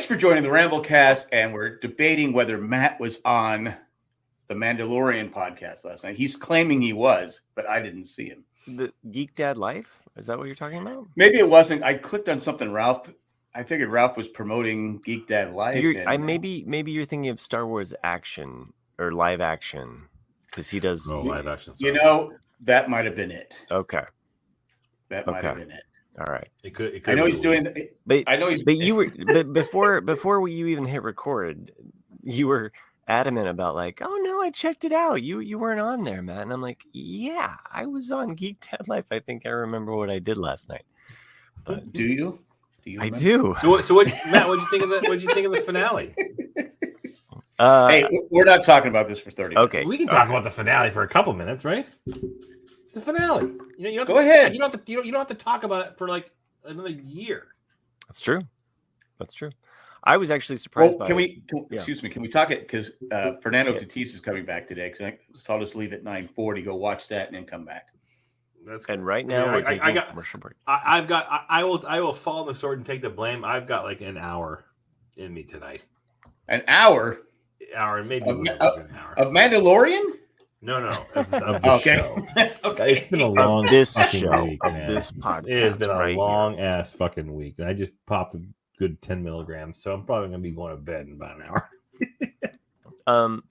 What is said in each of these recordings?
for joining the Ramblecast, and we're debating whether Matt was on the Mandalorian podcast last night. He's claiming he was, but I didn't see him. The Geek Dad Life? Is that what you're talking about? Maybe it wasn't. I clicked on something Ralph. I figured Ralph was promoting Geek Dad Life. Maybe you're thinking of Star Wars action or live action because he does live action. That might have been it. Okay, that might have been it. All right. It could I know he's doing. I know he's. But you were. But before you even hit record, you were adamant about like, oh no, I checked it out. You weren't on there, Matt. And I'm like, yeah, I was on Geek Dad Life. I think I remember what I did last night. But do you? I do. So what, Matt? What'd you think of the? What'd you think of the finale? Hey, we're not talking about this for 30 minutes. Okay, we can talk about the finale for a couple minutes, right? It's a finale. You don't Go ahead. You don't have to talk about it for like another year. That's true. I was actually surprised by it. Excuse me, can we talk it? Because Fernando Tatis is coming back today. So I'll just leave at 9:40, go watch that, and then come back. And right now we're taking a commercial break. I will fall on the sword and take the blame. I've got like an hour in me tonight. An hour? Maybe an hour. Of Mandalorian? No. Of the show. Okay. It's been a long week, man. This podcast. It has been a long ass fucking week. And I just popped a good 10 milligrams. So I'm probably going to be going to bed in about an hour.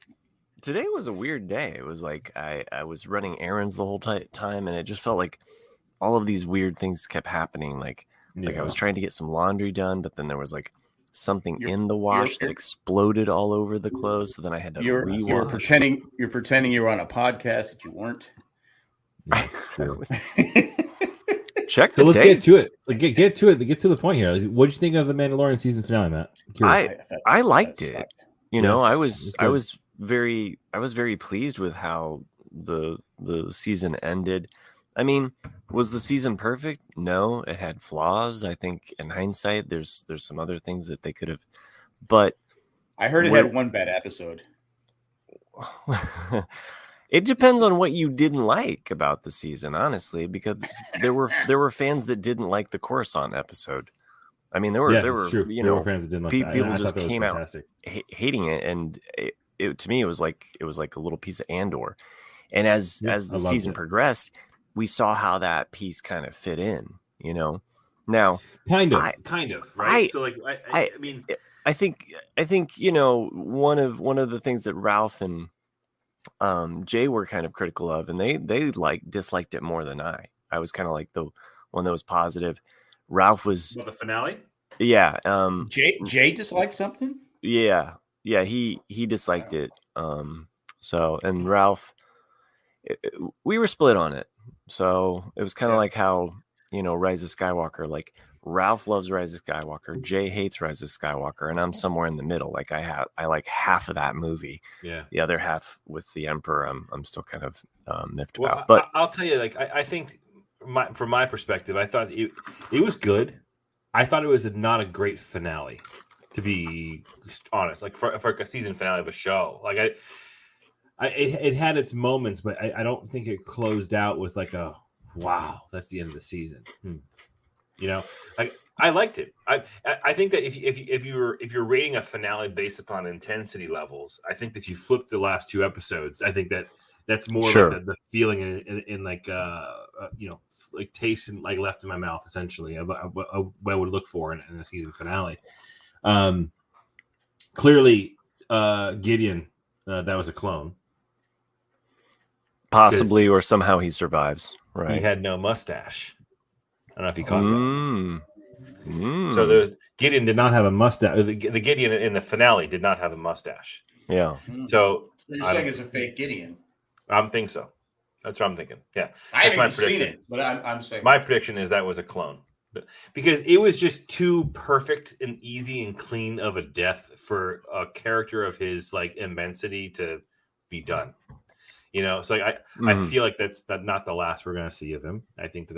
Today was a weird day. It was like I was running errands the whole time, and it just felt like all of these weird things kept happening. Like I was trying to get some laundry done, but then there was like something in the wash that exploded all over the clothes. So then I had to rewash. You're pretending you were on a podcast that you weren't. That's true. Check. So let's get to it. Get to it. Get to the point here. What did you think of the Mandalorian season finale, Matt? I liked it. I was very pleased with how the season ended. I mean, was the season perfect? No, it had flaws. I think in hindsight, there's some other things that they could have. But I heard it had one bad episode. It depends on what you didn't like about the season, honestly, because there were fans that didn't like the Coruscant episode. I mean, there were fans that didn't like people that. just came out hating it, and it to me it was like a little piece of Andor. And as the season progressed, we saw how that piece kind of fit in. Now kind of right. I think one of the things that Ralph and Jay were kind of critical of, and they disliked it more than I. I was kind of like the one that was positive. Ralph was the finale. Yeah. Jay disliked something. Yeah. He disliked it. And Ralph, we were split on it. So it was kind of like how Rise of Skywalker. Like Ralph loves Rise of Skywalker, Jay hates Rise of Skywalker, and I'm somewhere in the middle. Like I like half of that movie. Yeah. The other half with the Emperor, I'm still kind of miffed about. But I'll tell you, like I think from my perspective, I thought it was good. I thought it was not a great finale, to be honest. Like for a season finale of a show, like it had its moments, but I don't think it closed out with like a wow, that's the end of the season. Like I liked it. I think that if you're rating a finale based upon intensity levels, I think that if you flip the last two episodes, I think that's more like the feeling in like like taste and like left in my mouth essentially of what I would look for in a season finale. Clearly, Gideon, that was a clone. Possibly, or somehow he survives. Right? He had no mustache. I don't know if you caught that. So Gideon did not have a mustache. The Gideon in the finale did not have a mustache. Yeah. So you're saying it's a fake Gideon? I'm thinking so. That's what I'm thinking. Yeah. I haven't seen it, but I'm saying my prediction is that was a clone. Because it was just too perfect and easy and clean of a death for a character of his like immensity to be done. So like I feel like that's not the last we're going to see of him. I think that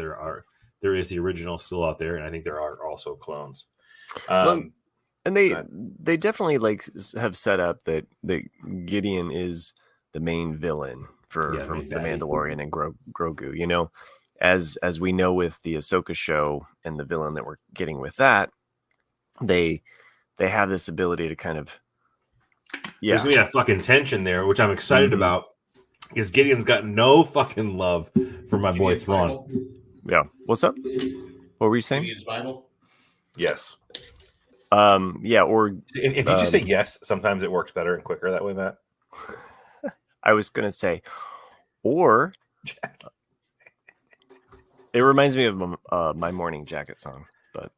there is the original still out there, and I think there are also clones. And they definitely like have set up that Gideon is the main villain for the Mandalorian and Grogu. As we know with the Ahsoka show and the villain that we're getting with that, they they have this ability to kind of There's gonna be that fucking tension there, which I'm excited about. Because Gideon's got no fucking love for my boy Thrawn. Yeah. What's up? What were you saying? Gideon's Bible. Yes. Yeah. Or If you just say yes, sometimes it works better and quicker that way, Matt. I was gonna say, or it reminds me of my Morning Jacket song. But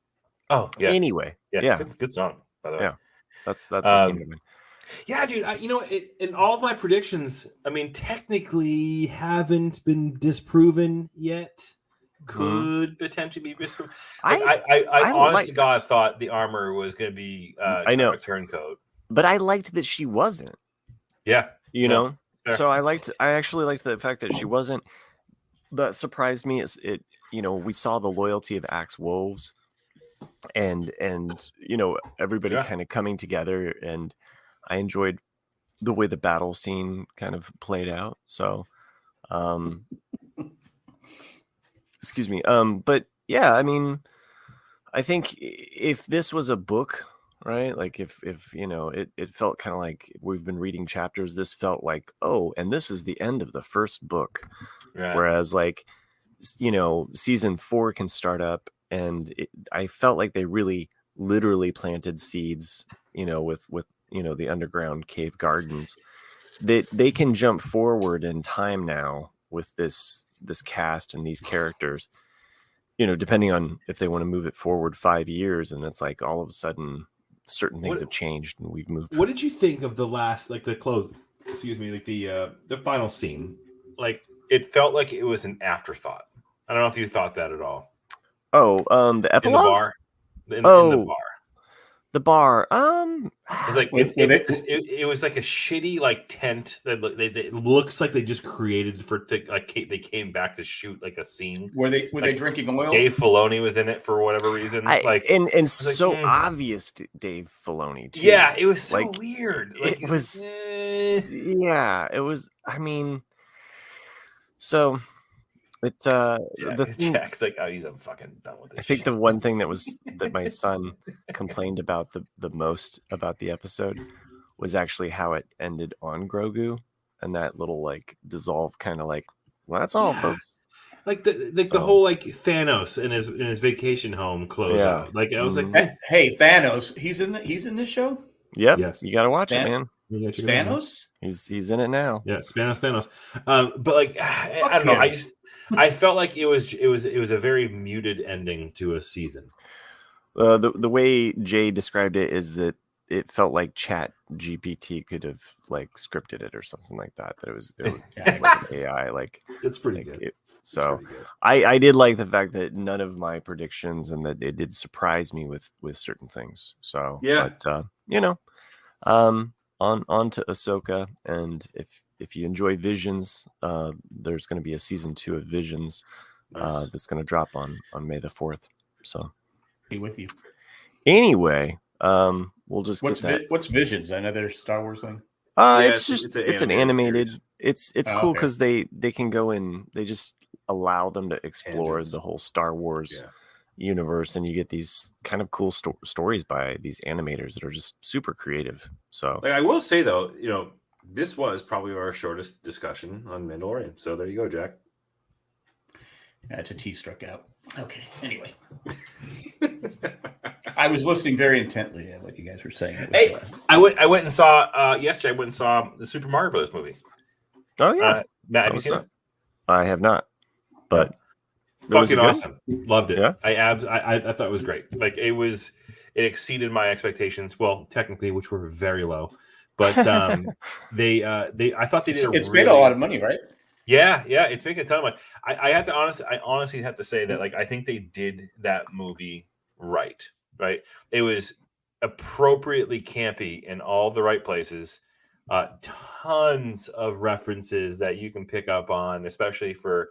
anyway, yeah, good song by the way. Yeah, that's what came to mind. Yeah, dude. In all of my predictions, I mean, technically haven't been disproven yet. Could potentially be disproven. I honest to God thought the armor was going to be I know turncoat, but I liked that she wasn't. Yeah, you know. So I actually liked the fact that she wasn't. That surprised me. It we saw the loyalty of Axe Wolves, and everybody kind of coming together, and I enjoyed the way the battle scene kind of played out. So, excuse me. But yeah, I mean, I think if this was a book, right? Like if it felt kind of like we've been reading chapters. This felt like, oh, and this is the end of the first book. Right. Whereas like, season 4 can start up, and I felt like they really literally planted seeds, with the underground cave gardens, that they can jump forward in time now with this cast and these characters, depending on if they want to move it forward 5 years, and it's like all of a sudden certain things have changed and we've moved. What did you think of the last, like the close? Excuse me, like the final scene? Like it felt like it was an afterthought. I don't know if you thought that at all. Oh, the epilogue? In the bar. In the bar. The bar. It's like it was like a shitty like tent that it looks like they just created they came back to shoot like a scene. Were they drinking oil? Dave Filoni was in it for whatever reason. Obvious Dave Filoni too. Yeah, it was so weird. Like, it was. Yeah, it was. I mean, so. Jack's like, oh, he's fucking done with this. I think the one thing that my son complained about the most about the episode was actually how it ended on Grogu, and that little like dissolve kind of like, well, that's all, folks. Like the whole like Thanos in his vacation home close out. Like I was like, hey, Thanos, he's in this show. Yep. Yes, you got to watch it, man. Thanos, he's in it now. Yeah, Thanos. But like, I don't know. I felt like it was a very muted ending to a season. The way Jay described it is that it felt like Chat GPT could have like scripted it or something like that. That it was like an AI. Like it's pretty good. I did like the fact that none of my predictions, and that it did surprise me with certain things. So yeah, but on to Ahsoka, and if you enjoy Visions, there's going to be a season 2 of Visions that's going to drop on May the 4th. So be with you. Anyway, we'll just get that. What's Visions? Another Star Wars thing? It's an animated. Series. It's cool because they can go in. They just allow them to explore the whole Star Wars universe, and you get these kind of cool stories by these animators that are just super creative. So I will say though, this was probably our shortest discussion on Mandalorian. So there you go, Jack. That's a T struck out. Okay. Anyway, I was listening very intently at what you guys were saying. Hey, I went and saw yesterday. I went and saw the Super Mario Bros. Movie. Oh yeah, Matt, have you seen it? I have not, but fucking awesome. Loved it. Yeah? I thought it was great. Like it exceeded my expectations. Well, technically, which were very low. But I thought they did. It's made a lot of money, right? Yeah, it's making a ton of money. I honestly have to say that like I think they did that movie right. Right, it was appropriately campy in all the right places. Tons of references that you can pick up on, especially for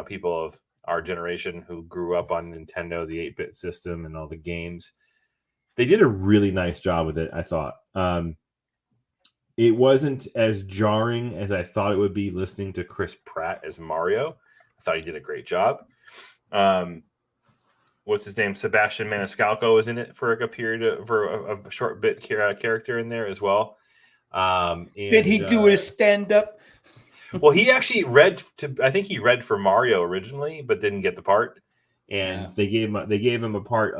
people of our generation who grew up on Nintendo, the 8-bit system, and all the games. They did a really nice job with it, I thought. It wasn't as jarring as I thought it would be listening to Chris Pratt as Mario. I thought he did a great job. what's his name? Sebastian Maniscalco is in it for a period for a short bit character in there as well. Did he do his stand up? Well, he actually I think he read for Mario originally, but didn't get the part. And they gave him a part.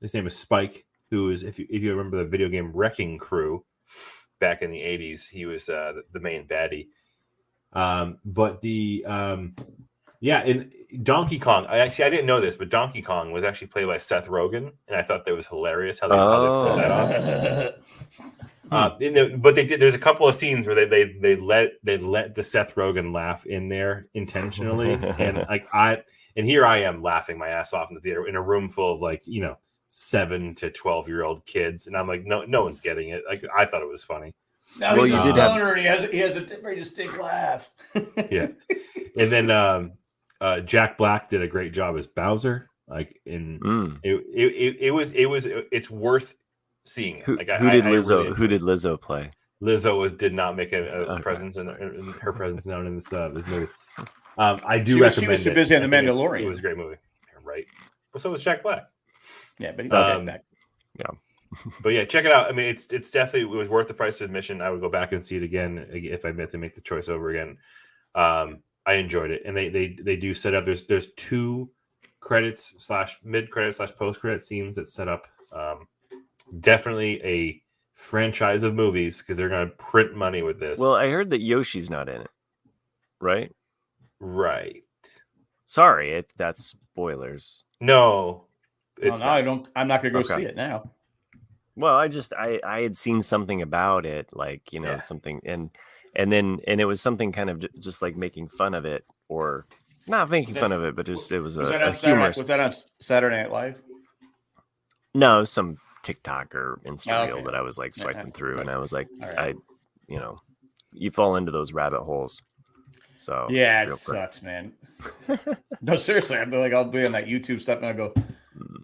His name is Spike, who is, if you remember the video game Wrecking Crew back in the 80s, he was the main baddie. In Donkey Kong, I didn't know this, but Donkey Kong was actually played by Seth Rogen, and I thought that was hilarious how they pulled that off. But they did. There's a couple of scenes where they let the Seth Rogen laugh in there intentionally, and here I am laughing my ass off in the theater in a room full of 7 to 12-year-old kids, and I'm like, no one's getting it. Like, I thought it was funny. No, he's a stoner, and he has a very distinct laugh. Yeah, and then Jack Black did a great job as Bowser. It's worth seeing it. Who did Lizzo play? Lizzo did not make a presence in her presence known in this movie. I do recommend it. She was too busy on The Mandalorian. It was a great movie, right? But so was Jack Black. Yeah, but he was back. Yeah. But yeah, check it out. I mean, it's definitely, it was worth the price of admission. I would go back and see it again if I meant to make the choice over again. I enjoyed it, and they do set up. There's 2 credits / mid credit / post credit scenes that set up definitely a franchise of movies, because they're going to print money with this. Well, I heard that Yoshi's not in it, right? Right. Sorry, if that's spoilers. No, I'm not going to go see it now. Well, I had seen something about it, something, and it was something kind of just like making fun of it, or not making fun of it, but it was a humorous. Was that on Saturday Night Live? No, it was some TikTok or Insta reel that I was swiping through, and I was like, right. You fall into those rabbit holes. So yeah, it sucks, man. No, seriously, I'll be on that YouTube stuff, and I go,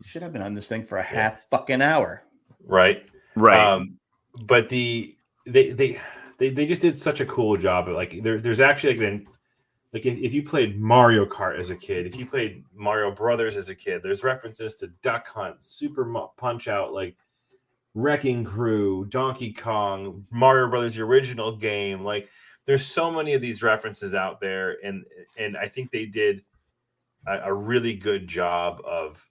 shit, I've been on this thing for a half fucking hour. Right. But they just did such a cool job. There's actually if you played Mario Kart as a kid, if you played Mario Brothers as a kid, there's references to Duck Hunt, Super Punch Out, Wrecking Crew, Donkey Kong, Mario Brothers, the original game. There's so many of these references out there, and I think they did a really good job of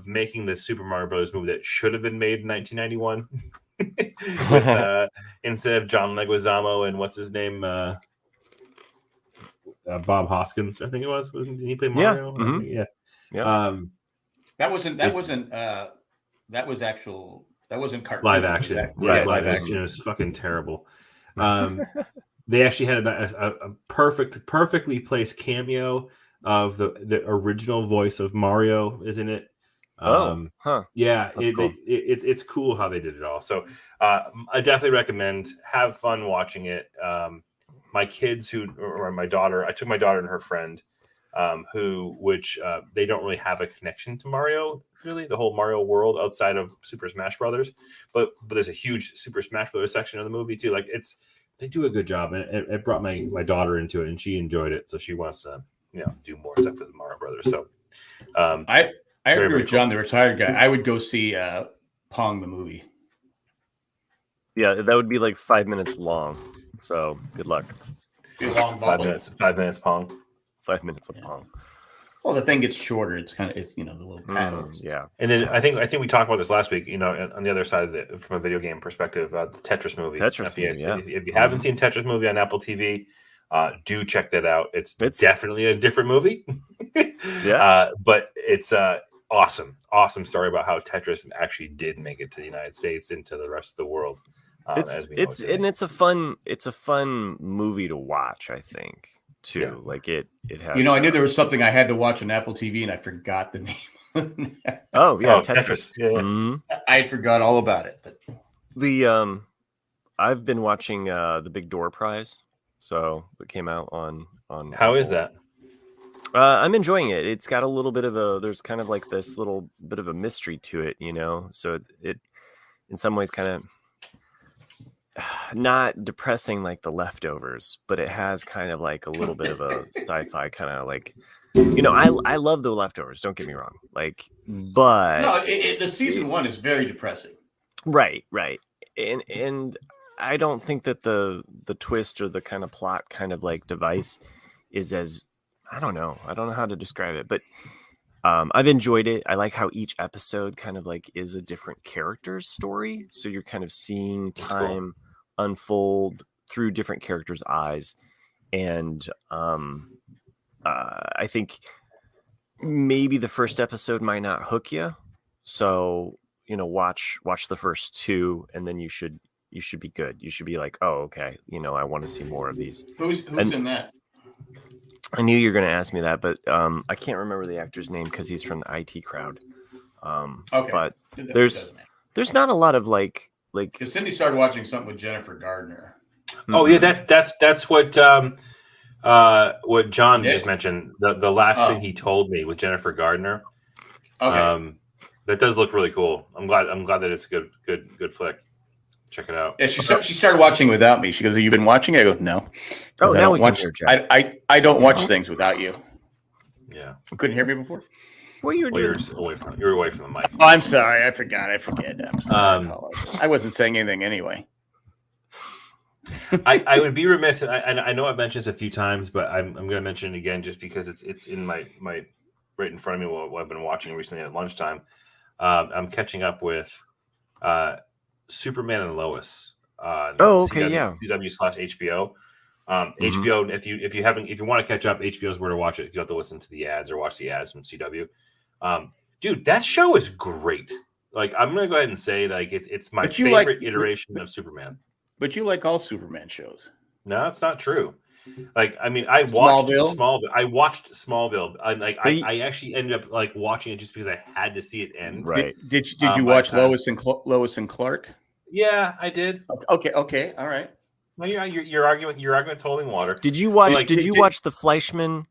making the Super Mario Brothers movie that should have been made in 1991 with, instead of John Leguizamo and what's his name, Bob Hoskins, I think it was. Did he play Mario? Yeah. Mm-hmm. Yeah. That wasn't cartoon. Live action. Live action. It was fucking terrible. They actually had a perfectly placed cameo of the original voice of Mario, isn't it? Yeah, cool. It's cool how they did it all. So I definitely recommend. Have fun watching it. My kids my daughter, I took my daughter and her friend, which they don't really have a connection to Mario, really, the whole Mario world outside of Super Smash Brothers. But there's a huge Super Smash Brothers section of the movie too. They do a good job, and it brought my daughter into it, and she enjoyed it. So she wants to do more stuff with Mario Brothers. So I agree with John, the retired guy. I would go see Pong the movie. Yeah, that would be 5 minutes long. So good luck. Be a long 5 minutes. 5 minutes Pong. 5 minutes of Pong. Well, the thing gets shorter. It's the little paddles. Yeah. And then I think we talked about this last week. On the other side of it, from a video game perspective, the Tetris movie. If you haven't seen Tetris movie on Apple TV, do check that out. It's definitely a different movie. Yeah. But it's awesome story about how Tetris actually did make it to the United States and to the rest of the world. It's a fun movie to watch, I think, too. Yeah. It has. I knew there was something I had to watch on Apple TV, and I forgot the name. Tetris. Yeah. Mm-hmm. I forgot all about it. But I've been watching the Big Door Prize, so it came out on. How is that? I'm enjoying it. It's got a little bit of there's kind of this little bit of a mystery to it, So it in some ways kind of not depressing like The Leftovers, but it has kind of a little bit of a sci-fi kind of I love The Leftovers. Don't get me wrong. But No, the season 1 is very depressing. Right. And I don't think that the twist or the kind of plot kind of device is as, I don't know how to describe it, but I've enjoyed it. I like how each episode kind of is a different character's story. So you're kind of seeing time unfold through different characters' eyes. And I think maybe the first episode might not hook you. So, watch the first 2 and then you should be good. You should be like, oh, okay. I want to see more of these. Who's in that? I knew you were going to ask me that, but I can't remember the actor's name because he's from the IT crowd. Okay. But there's not a lot of because Cindy started watching something with Jennifer Gardner. Oh yeah, that's what John just mentioned. The last thing he told me with Jennifer Gardner. Okay. That does look really cool. I'm glad that it's a good flick. Check it out. Yeah, she started watching without me. She goes, "Have you been watching?" I go, "No." Oh, now we watch. can hear Jack. I don't watch things without you. Yeah. You couldn't hear me before? What you were doing? You're away from the mic. Oh, I'm sorry. I forget. I'm sorry. I wasn't saying anything anyway. I would be remiss, and I know I've mentioned this a few times, but I'm going to mention it again just because it's in my right in front of me what I've been watching recently at lunchtime. I'm catching up with Superman and Lois. Okay, yeah. CW/HBO. HBO. If you want to catch up, HBO's where to watch it. You have to listen to the ads or watch the ads from CW. Dude, that show is great. I'm gonna go ahead and say it's my favorite iteration of Superman. But you like all Superman shows. No, that's not true. I watched Smallville. I watched Smallville. I actually ended up watching it just because I had to see it end. Right. Did you watch Lois and Clark? Yeah, I did. Okay, all right. Well, your argument's holding water. Did you watch? Did you watch the Fleischman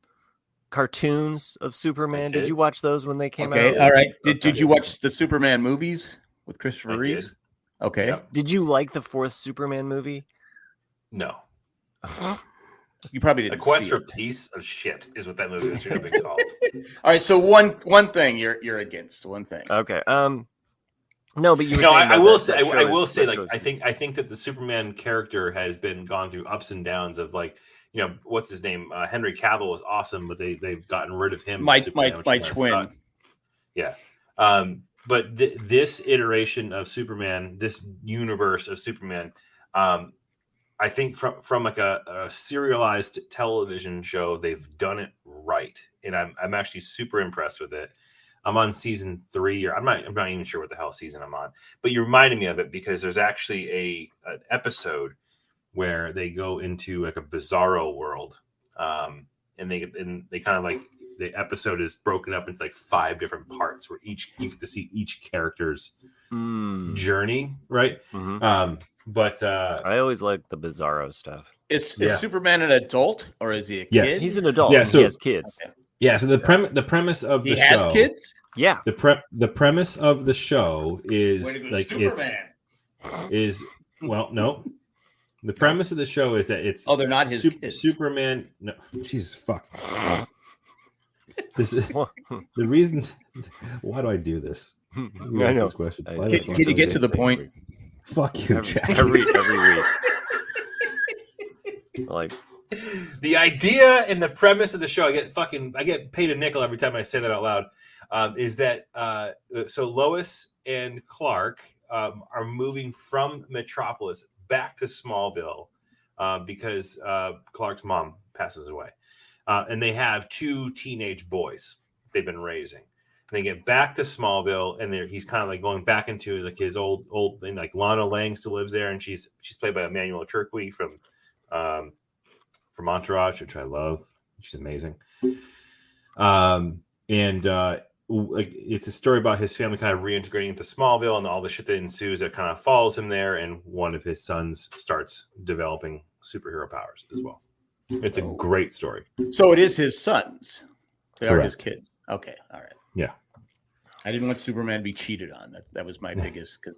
cartoons of Superman? Did you watch those when they came out? Okay, all right. Did you watch the Superman movies with Christopher Reeves? Did. Okay. Yep. Did you like the 4th Superman movie? No. You probably didn't. A Quest for Peace of shit is what that movie was going to be called. All right, so one thing you're against. One thing. Okay. No, but you were saying I will say I think that the Superman character has been gone through ups and downs of what's his name? Henry Cavill was awesome, but they've gotten rid of him. My twin. Yeah. But this iteration of Superman, this universe of Superman, I think from a serialized television show, they've done it right, and I'm actually super impressed with it. I'm on season 3, or I'm not even sure what the hell season I'm on, but you reminded me of it because there's actually an episode where they go into a bizarro world, and they kind of the episode is broken up into 5 different parts where you get to see each character's journey, right? Mm-hmm. But I always like the bizarro stuff. Is Superman an adult or is he a kid? Yes, he's an adult. Yeah, so he has kids. Okay. Yeah, so the premise of the show. He has kids? Yeah. The premise of the show is no. The premise of the show is that it's they're not his kids. Superman. No, Jesus fuck. This is the reason. Why do I do this? I know. This question. Can you get to the point? Fuck you, Jack. Every week. The idea and the premise of the show, I get paid a nickel every time I say that out loud. Is that so Lois and Clark are moving from Metropolis back to Smallville because Clark's mom passes away, and they have 2 teenage boys they've been raising. And they get back to Smallville, and he's kind of going back into his old thing. Lana Lang still lives there, and she's played by Emmanuel Turkey from Entourage, which I love. She's amazing. It's a story about his family kind of reintegrating into Smallville and all the shit that ensues that kind of follows him there. And one of his sons starts developing superhero powers as well. It's a great story. So it is his sons. They are his kids. Okay. All right. Yeah. I didn't want Superman to be cheated on. That was my biggest, because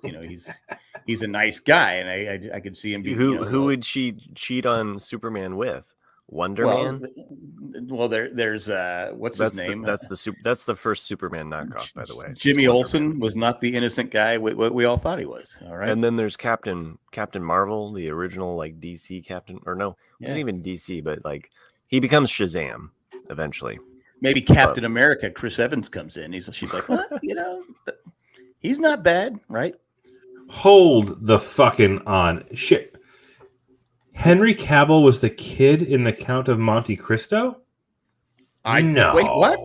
he's a nice guy, and I could see him. Who would she cheat on Superman with? Wonder Well, Man. well, there's what's his name? That's the first Superman knockoff, by the way. Jimmy It's Wonder Olsen Man. was not the innocent guy we all thought he was. All right. And then there's Captain Marvel, the original like DC Captain, or no, it wasn't Yeah. even DC, but like he becomes Shazam eventually. Maybe Captain America, Chris Evans comes in. She's like, well, he's not bad, right? Hold the fucking on. Shit. Henry Cavill was the kid in The Count of Monte Cristo? No. Wait, what?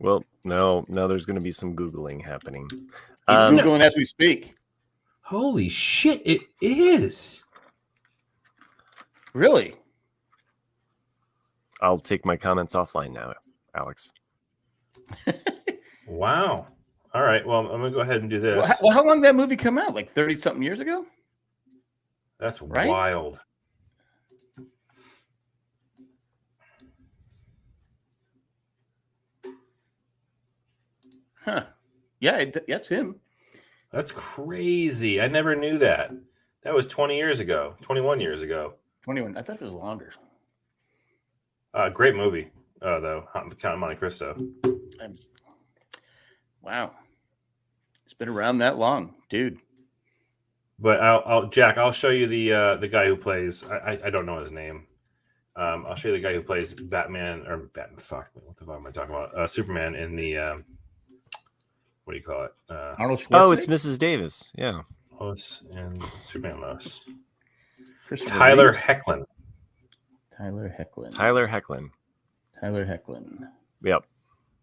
Well, no, there's going to be some Googling happening. He's Googling as we speak. Holy shit, it is. Really? I'll take my comments offline now, Alex. Wow. All right. Well, I'm going to go ahead and do this. Well, how long did that movie come out? Like 30-something years ago? That's right? Wild. Huh. Yeah, that's him. That's crazy. I never knew that. That was 20 years ago, 21 years ago. 21. I thought it was longer. Great movie, though. Count of Monte Cristo. Wow. It's been around that long, dude. But I'll show you the guy who plays. I don't know his name. I'll show you the guy who plays Batman or Batman. Fuck, what the fuck am I talking about? Superman in the what do you call it? Arnold Schwarzenegger. Oh, it's Mrs. Davis. Yeah. Lois and Superman Lois. Tyler Hoechlin. Tyler Hoechlin. Yep.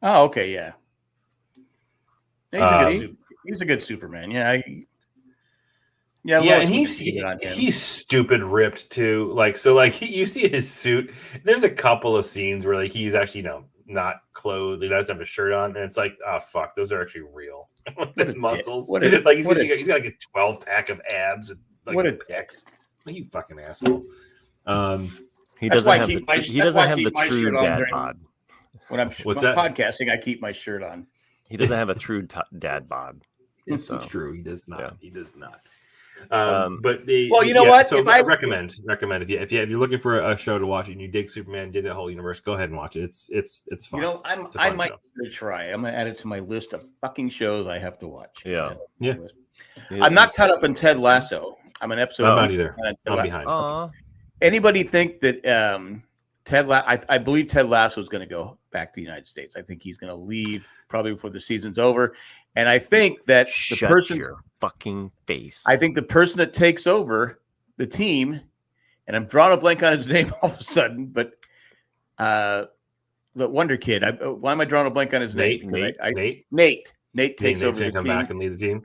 Oh, okay, yeah. He's a good Superman. Yeah. And he's stupid ripped too. You see his suit. There's a couple of scenes where like he's actually not clothed. He doesn't have a shirt on, and it's like, oh fuck, those are actually real. Muscles. He's got like a 12-pack of abs. And, like, what a dick! Like, you fucking asshole. He doesn't have the true dad bod. When I'm podcasting, I keep my shirt on. He doesn't have a true dad bod. It's true. He does not. Yeah. He does not. What? So I recommend if you're looking for a show to watch and you dig Superman, dig that whole universe, go ahead and watch it. It's fun. I might try. I'm gonna add it to my list of fucking shows I have to watch. Yeah. I'm not caught up in Ted Lasso. I'm an episode. I'm not either. I'm behind. Okay. Anybody think that I believe Ted Lasso is going to go back to the United States. I think he's going to leave probably before the season's over. And I think that Shut your fucking face. I think the person that takes over the team, and I'm drawing a blank on his name all of a sudden, but the Wonder Kid. Why am I drawing a blank on his name? Nate. Nate takes over the come team. Back and lead the team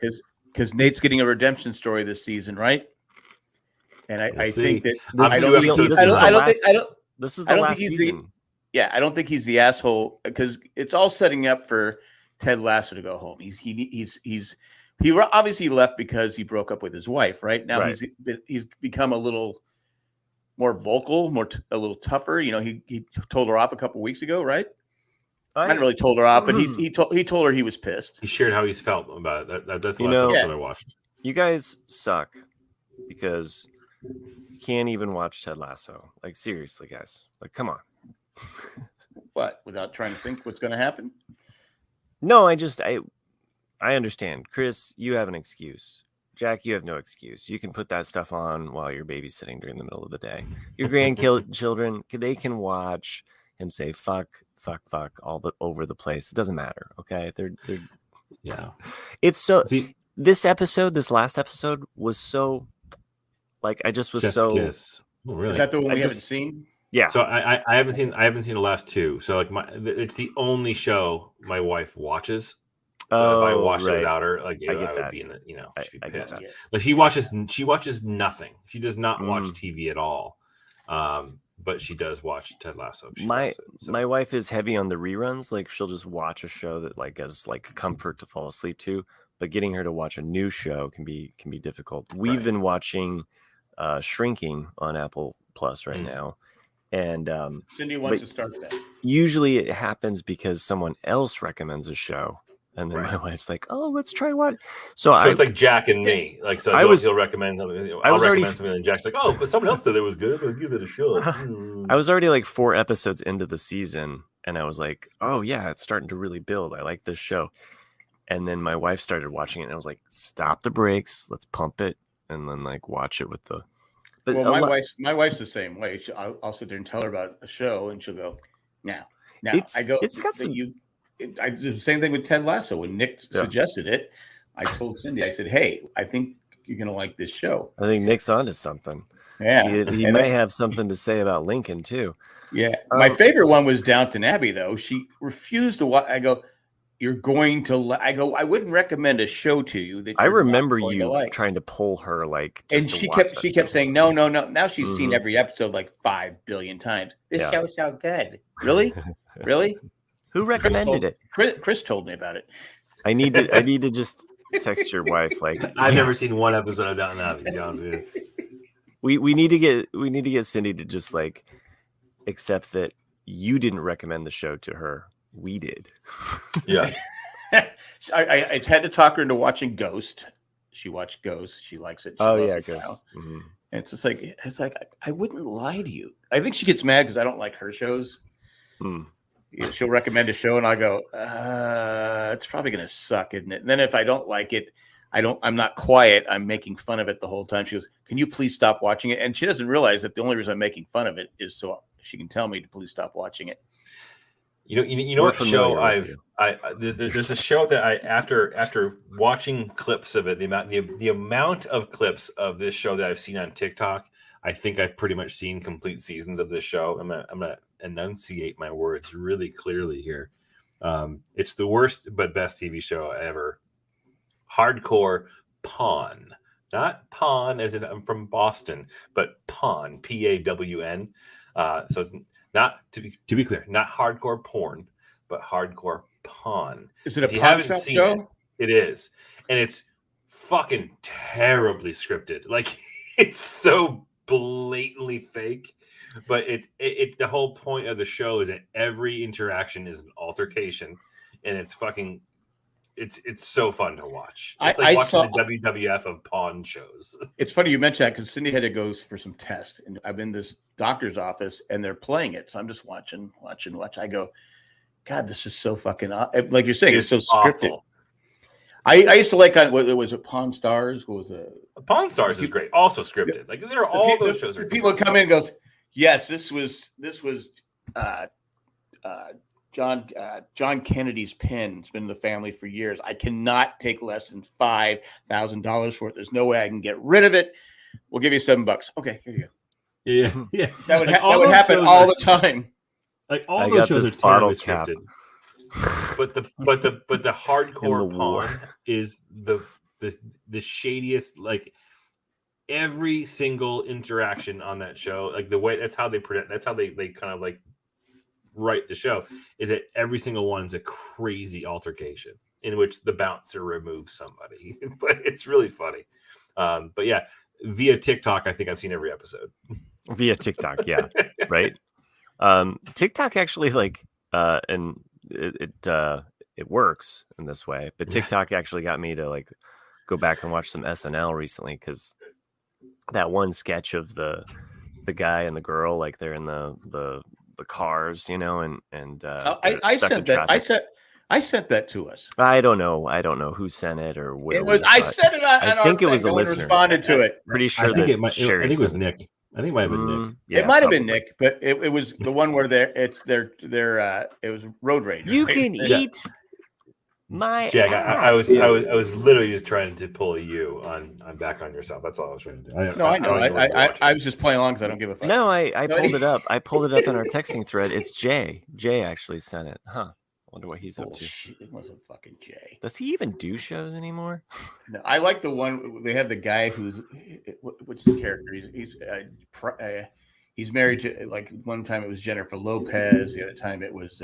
because Nate's getting a redemption story this season, right? And I think that this is the last season. I don't think he's the asshole because it's all setting up for Ted Lasso to go home. He obviously left because he broke up with his wife. Right now, he's become a little more vocal, a little tougher. He told her off a couple weeks ago, right? I hadn't really told her off, but he told her he was pissed. He shared how he's felt about it. That's the last episode I watched. You guys suck because you can't even watch Ted Lasso. Like, seriously, guys. Like, come on. What? Without trying to think what's going to happen? No, I understand. Chris, you have an excuse. Jack, you have no excuse. You can put that stuff on while you're babysitting during the middle of the day. Your grandchildren, they can watch him say fuck all over the place. It doesn't matter. Okay. They're yeah. It's so this last episode was so like I just was Chef's so kiss. Oh, really? Is that the one we haven't seen? Yeah. So I haven't seen the last two. So it's the only show my wife watches. So if I watched it without her, like I would be in the she'd be pissed. Like she watches nothing. She does not watch TV at all. But she does watch Ted Lasso. My wife is heavy on the reruns. Like she'll just watch a show that like as like comfort to fall asleep to. But getting her to watch a new show can be difficult. We've been watching Shrinking on Apple Plus right now. And Cindy wants to start that. Usually it happens because someone else recommends a show. And then Right. my wife's like, "Oh, let's try one." So it's like Jack and me. Like, so he'll recommend something. I'll recommend something, and Jack's like, "Oh, but someone else said it was good. I'll give it a shot." I was already like 4 episodes into the season, and I was like, "Oh yeah, it's starting to really build. I like this show." And then my wife started watching it, and I was like, "Stop the brakes. Let's pump it, and then like watch it with the." But well, my wife's the same way. I'll sit there and tell her about a show, and she'll go, "Now." I go, it's got some. I did the same thing with Ted Lasso. When Nick suggested it, I told Cindy, I said, "Hey, I think you're gonna like this show." I think Nick's onto something. Yeah, he might have something to say about Lincoln too. Yeah, my favorite one was Downton Abbey, though. She refused to watch. I go, "You're going to." I go, "I wouldn't recommend a show to you that." I remember you trying to pull her like, and she kept saying, "No, no, no." Now she's seen every episode like 5 billion times. This show is so good. Really, really. Who recommended it? Chris told me about it. I need to just text your wife. Like, I've never seen one episode of Downton Abbey, John. We need to get Cindy to just like accept that you didn't recommend the show to her. We did. Yeah. I had to talk her into watching Ghost. She watched Ghost. She likes it. Ghost. Mm-hmm. And it's like I wouldn't lie to you. I think she gets mad because I don't like her shows. She'll recommend a show, and I go, "It's probably going to suck, isn't it?" And then if I don't like it, I'm not quiet. I'm making fun of it the whole time. She goes, "Can you please stop watching it?" And she doesn't realize that the only reason I'm making fun of it is so she can tell me to please stop watching it. You know what show there's a show that I after watching clips of it, the amount of clips of this show that I've seen on TikTok, I think I've pretty much seen complete seasons of this show. I'm gonna enunciate my words really clearly here. It's the worst but best TV show ever. Hardcore Pawn, not Pawn as in I'm from Boston, but Pawn, Pawn. So it's not to be clear, not hardcore porn, but hardcore pawn. Is it a pawn shop show? It is, and it's fucking terribly scripted. Like, it's so blatantly fake. But it's the whole point of the show is that every interaction is an altercation, and it's fucking. It's so fun to watch. It's like watching the WWF of pawn shows. It's funny you mentioned that because Cindy had to go for some tests, and I'm in this doctor's office, and they're playing it. So I'm just watching. I go, God, this is so fucking like you're saying. It's so scripted. Awful. I used to like what was it? Pawn Stars. What was it? Pawn Stars is great. Also scripted. Like there are all those shows. People come in and goes, yes, this was John Kennedy's pen. It's been in the family for years. I cannot take less than $5,000 for it. There's no way I can get rid of it. We'll give you $7. Okay, here you go. Yeah. That would happen all the time. Like all those shows are terribly scripted. But the hardcore pawn is the shadiest. Like every single interaction on that show, like the way that's how they kind of like write the show, is that every single one's a crazy altercation in which the bouncer removes somebody. But it's really funny. But yeah, via TikTok, I think I've seen every episode. Via TikTok, yeah, right. TikTok actually and it works in this way, but TikTok actually got me to like go back and watch some SNL recently because that one sketch of the guy and the girl, like they're in the cars, you know, and I sent that to us. I don't know who sent it or where. I sent it on. I think it was a listener. Responded to it. Pretty sure I think it was Nick. I think it might have been Nick. Yeah, it might have been Nick, but it was the one where it was Road Rage. You can eat my Jack. ass. I was literally just trying to pull a you on back on yourself. That's all I was trying to do. I know. I was just playing along because I don't give a fuck. No, I pulled it up. I pulled it up in our texting thread. It's Jay. Jay actually sent it. Huh. Wonder what he's up to. Shit, it wasn't fucking Jay. Does he even do shows anymore? No, I like the one they have the guy what's his character? He's married to, like, one time it was Jennifer Lopez, the other time it was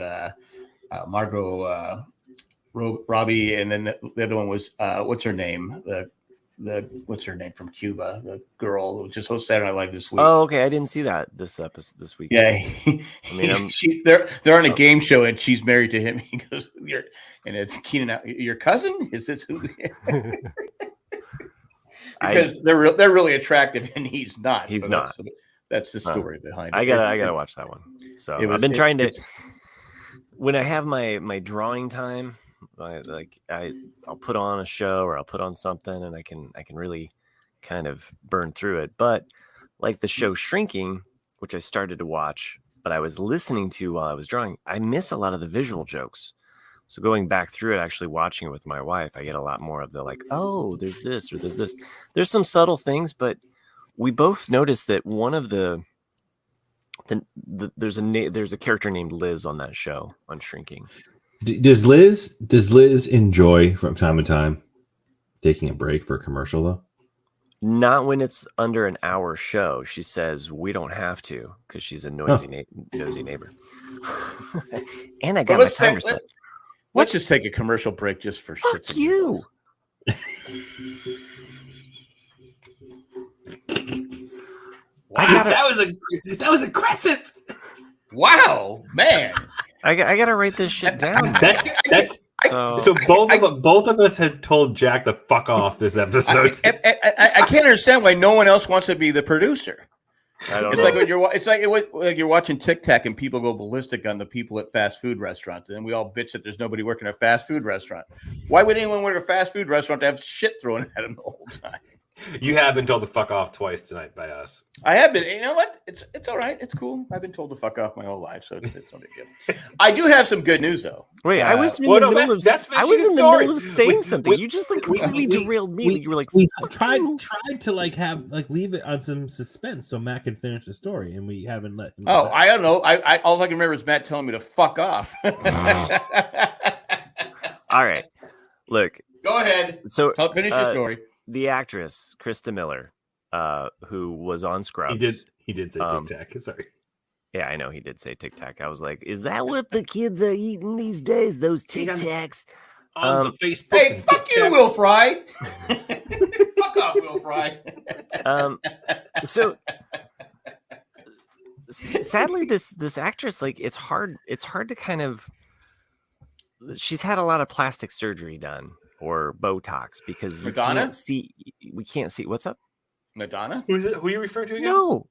Margot Robbie, and then the other one was what's her name? what's her name from Cuba, the girl who just hosted Saturday Night Live this week. Oh, okay. I didn't see that this episode this week. Yeah, I mean, they're on a game show and she's married to him. He goes, and it's Keenan. Your cousin? Is this who? Because they're really attractive and he's not. He's not. That's the story behind it. I gotta watch that one. So I've been trying to. When I have my drawing time, I'll put on a show or I'll put on something and I can really kind of burn through it. But like the show Shrinking, which I started to watch, but I was listening to while I was drawing, I miss a lot of the visual jokes. So going back through it, actually watching it with my wife, I get a lot more of the like, oh, there's this or there's this. There's some subtle things, but we both noticed that one of there's a character named Liz on that show on Shrinking. Does Liz enjoy from time to time taking a break for a commercial though? Not when it's under an hour show. She says we don't have to because she's a nosy neighbor. And I got my timer set. Let's just take a commercial break just for shits. Fuck you. Wow, that was aggressive. Wow, man. I gotta write this shit down. So both of us had told Jack to fuck off this episode. I can't understand why no one else wants to be the producer. I don't it's know. like when you're watching Tic Tac and people go ballistic on the people at fast food restaurants, and we all bitch that there's nobody working at a fast food restaurant. Why would anyone work at a fast food restaurant to have shit thrown at them the whole time? You have been told to fuck off twice tonight by us. I have been. You know what? It's all right. It's cool. I've been told to fuck off my whole life, so it's no big deal. I do have some good news though. Wait, I was in the middle of saying something. You just like completely derailed me. You were like, we tried to like have like leave it on some suspense so Matt can finish the story, and we haven't let him. Oh, I don't know. I all I can remember is Matt telling me to fuck off. All right, look. Go ahead. So finish your story. The actress Krista Miller, who was on Scrubs, he did say Tic Tac. Sorry. Yeah, I know he did say Tic Tac. I was like, is that what the kids are eating these days? Those Tic Tacs on the Facebook. Hey, fuck you, Will Fry. Fuck off, Will Fry. So sadly, this actress, like, it's hard to kind of. She's had a lot of plastic surgery done. Or Botox because we can't see what's up. Madonna? Who are you referring to again? No,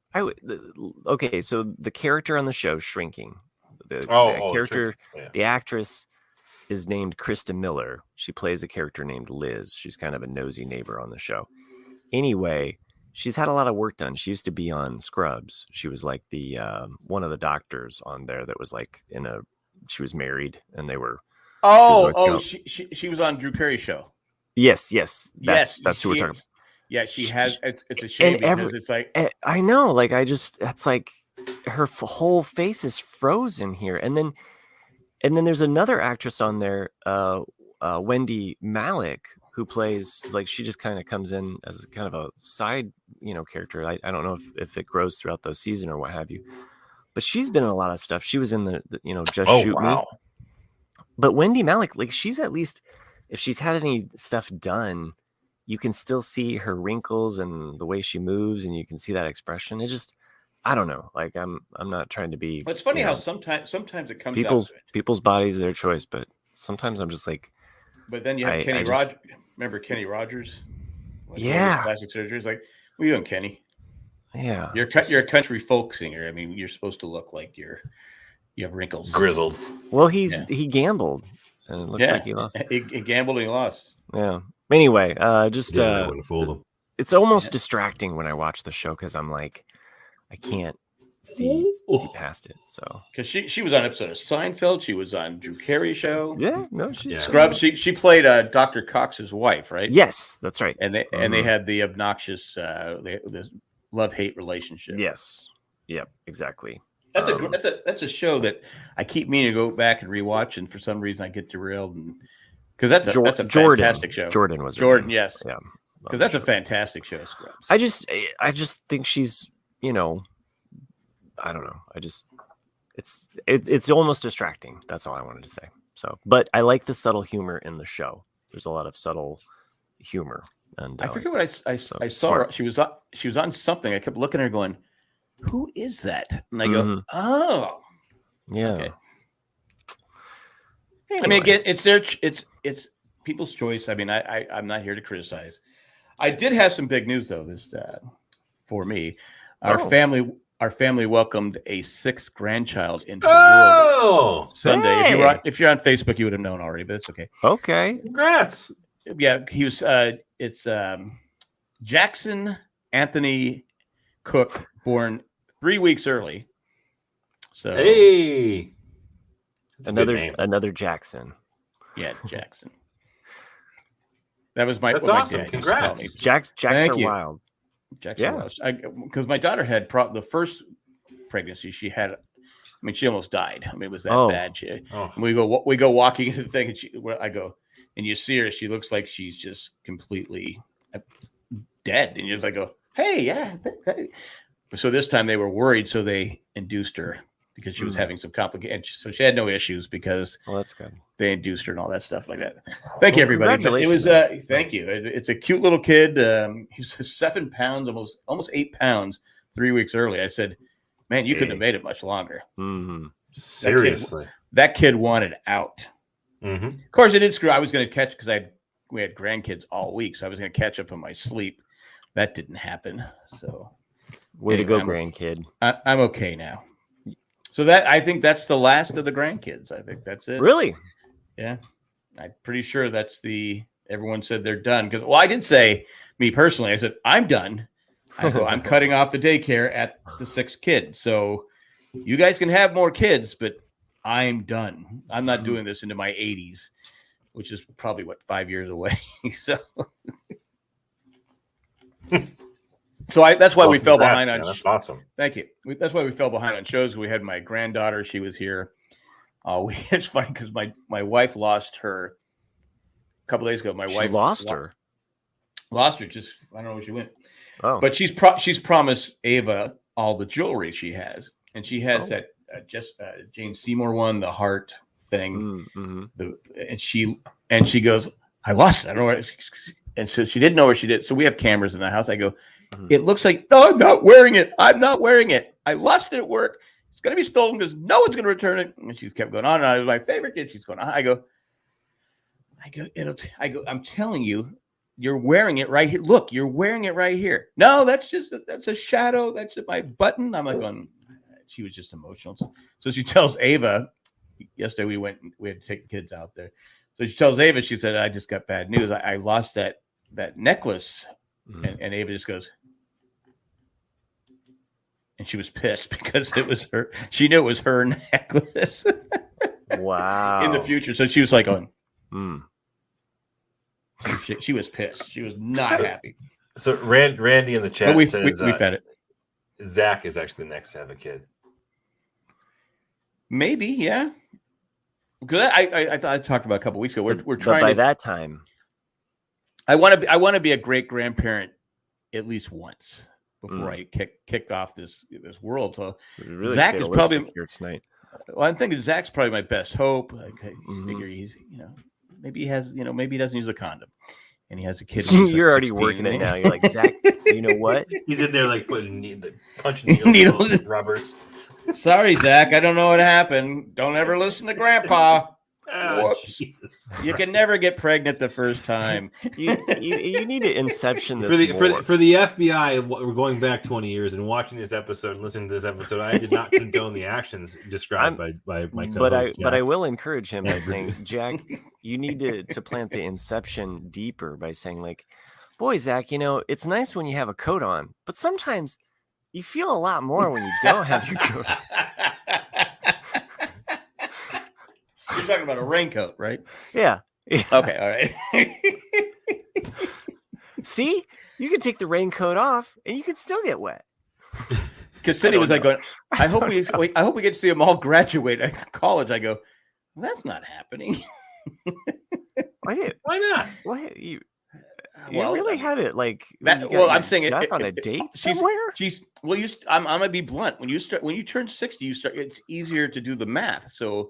okay. So the character on the show, Shrinking, the character, the actress is named Krista Miller. She plays a character named Liz. She's kind of a nosy neighbor on the show. Anyway, she's had a lot of work done. She used to be on Scrubs. She was like the one of the doctors on there that was like she was married and they were. She was on Drew Carey's show. Yes. That's who we're talking about. Yeah, she has. It's a shame because it's like I know, like that's like her whole face is frozen here, and then there's another actress on there, Wendy Malick, who plays like she just kind of comes in as kind of a side, character. I don't know if it grows throughout the season or what have you, but she's been in a lot of stuff. She was in the Just Shoot Me. But Wendy Malick, like she's at least, if she's had any stuff done, you can still see her wrinkles and the way she moves, and you can see that expression. It's just, I don't know. Like I'm not trying to be. But it's funny how sometimes it comes people's bodies, their choice. But sometimes I'm just like. But then you have Kenny Rogers. Remember Kenny Rogers? Yeah. Plastic surgery. It's like, what are you doing, Kenny? Yeah. You're a country folk singer. I mean, you're supposed to look like you have wrinkles, grizzled. Well, he gambled, and it looks like he lost. He gambled and he lost. Yeah. Anyway, it's almost distracting when I watch the show because I'm like, I can't see past it. So because she was on an episode of Seinfeld, she was on Drew Carey's show. Yeah, no, she's Scrubs. She played Dr. Cox's wife, right? Yes, that's right. And they had the obnoxious the love-hate relationship. Yes. Yep. Exactly. That's a show that I keep meaning to go back and rewatch, and for some reason I get derailed, and because that's a fantastic show. Jordan, yes, yeah, because that's a fantastic show. Scrubs. I just think she's, I don't know. It's almost distracting. That's all I wanted to say. So, but I like the subtle humor in the show. There's a lot of subtle humor And I forget what I saw her. smart. She was on something. I kept looking at her going, who is that? And I go, Mhm. oh. Yeah. Okay. Anyway. I mean, again, it's people's choice. I mean, I'm not here to criticize. I did have some big news though. This for me, our family welcomed a 6th grandchild into the world Sunday. Hey! If you're on Facebook, you would have known already, but it's okay. Okay. Congrats. Yeah, he was. It's Jackson Anthony Cook, born 3 weeks early. So Hey. That's a good name. Another Jackson. yeah, Jackson. That was That's my awesome. dad used to Congrats. call me. Jacks Thank are you. wild. Jackson Yeah. Welsh. Because my daughter had the first pregnancy she had. I mean, she almost died. I mean, it was that bad. We go walking into the thing, and I go, and you see her. She looks like she's just completely dead. And you're just like, go, hey, yeah. So this time they were worried, so they induced her because she was having some complications. So she had no issues because that's good. They induced her and all that stuff like that. Thank you, everybody. But it was thank you. It's a cute little kid. He's 7 pounds, almost 8 pounds, 3 weeks early. I said, man, you couldn't have made it much longer. Mm-hmm. Seriously, that kid wanted out. Mm-hmm. Of course, it did screw. I was going to catch because we had grandkids all week, so I was going to catch up on my sleep. That didn't happen. So, way to go, grandkid. I'm okay now. So I think that's the last of the grandkids. I think that's it. Really? Yeah, I'm pretty sure everyone said they're done. Because, I did say, me personally, I said, I'm done. I'm cutting off the daycare at the 6th kid. So you guys can have more kids, but I'm done. I'm not doing this into my 80s, which is probably 5 years away. So that's why we fell behind on. That's awesome. Thank you. That's why we fell behind on shows. We had my granddaughter. She was here. It's funny because my wife lost her a couple days ago. My wife lost her. Just I don't know where she went. Oh, but she's promised Ava all the jewelry she has, and she has that Jane Seymour one, the heart thing. Mm-hmm. And she goes, I lost it. I don't know where. And so she didn't know where she did. So we have cameras in the house. I go, it looks like no, I'm not wearing it. I'm not wearing it. I lost it at work. It's going to be stolen because no one's going to return it. And she kept going on. And I was my favorite kid. She's going on. I go. I'm telling you, you're wearing it right here. Look, you're wearing it right here. No, that's a shadow. That's my button. I'm like going. She was just emotional. So she tells Ava. Yesterday we had to take the kids out there. So she tells Ava. She said, "I just got bad news. I lost that necklace." And Ava just goes. And she was pissed because it was her. She knew it was her necklace. Wow. In the future. So she was like going. She was pissed. She was not happy. So Randy in the chat says we fed it. Zach is actually the next to have a kid. Maybe, yeah. Because I thought I talked about a couple weeks ago. We're trying. But by that time, I want to be a great grandparent at least once before I kick off this world. So really Zach is probably here tonight. Well, I'm thinking Zach's probably my best hope. I figure he's maybe he has maybe he doesn't use a condom, and he has a kid. You're already working it now. You're like, Zach, you know what? He's in there like punching needles rubbers. Sorry, Zach. I don't know what happened. Don't ever listen to Grandpa. Whoops. Jesus. You can never get pregnant the first time. You need to inception this for the FBI. We're going back 20 years and watching this episode and listening to this episode. I did not condone the actions described by my co-host. But I will encourage him by saying, Jack, you need to plant the inception deeper by saying like, boy, Zach, it's nice when you have a coat on, but sometimes you feel a lot more when you don't have your coat on. You're talking about a raincoat, right? Yeah. Okay, all right. See, you can take the raincoat off and you can still get wet. Because Cindy was like, I hope we get to see them all graduate at college. I go, well, that's not happening. Why not? What you really had it like that? Well, I'm saying it on a date somewhere. I'm gonna be blunt. When you turn 60, it's easier to do the math. So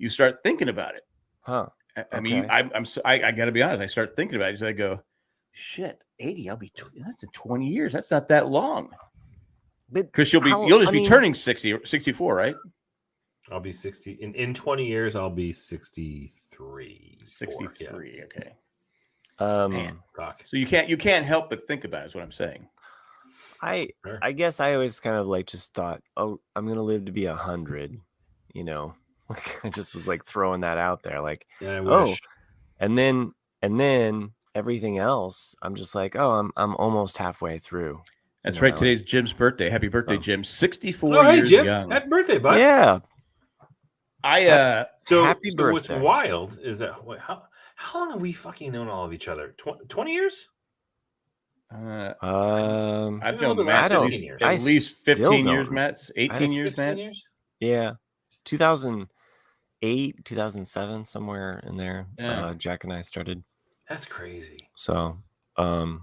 you start thinking about it. Huh. I mean, I got to be honest. I start thinking about it. So I go, Shit, 80. I'll be. That's in 20 years. That's not that long. But Chris, you'll just be turning 60 or 64, right? I'll be 60 in 20 years. I'll be 63. 63. Yeah. Okay. Man, so you can't help but think about it, is what I'm saying. I guess I always kind of like just thought, oh, I'm gonna live to be 100. You know, like I just was like throwing that out there, like, and then everything else, I'm just like, oh, I'm almost halfway through. That's right. Today's Jim's birthday. Happy birthday, Jim! 64 years Jim. young. Happy birthday, bud. Yeah. So happy birthday. What's wild is that how long have we fucking known all of each other? 20 years? I've known Matt at least 15 years, Matt. 18 years, Matt. Yeah. 2008, 2007, somewhere in there. Yeah. Jack and I started. That's crazy. So, and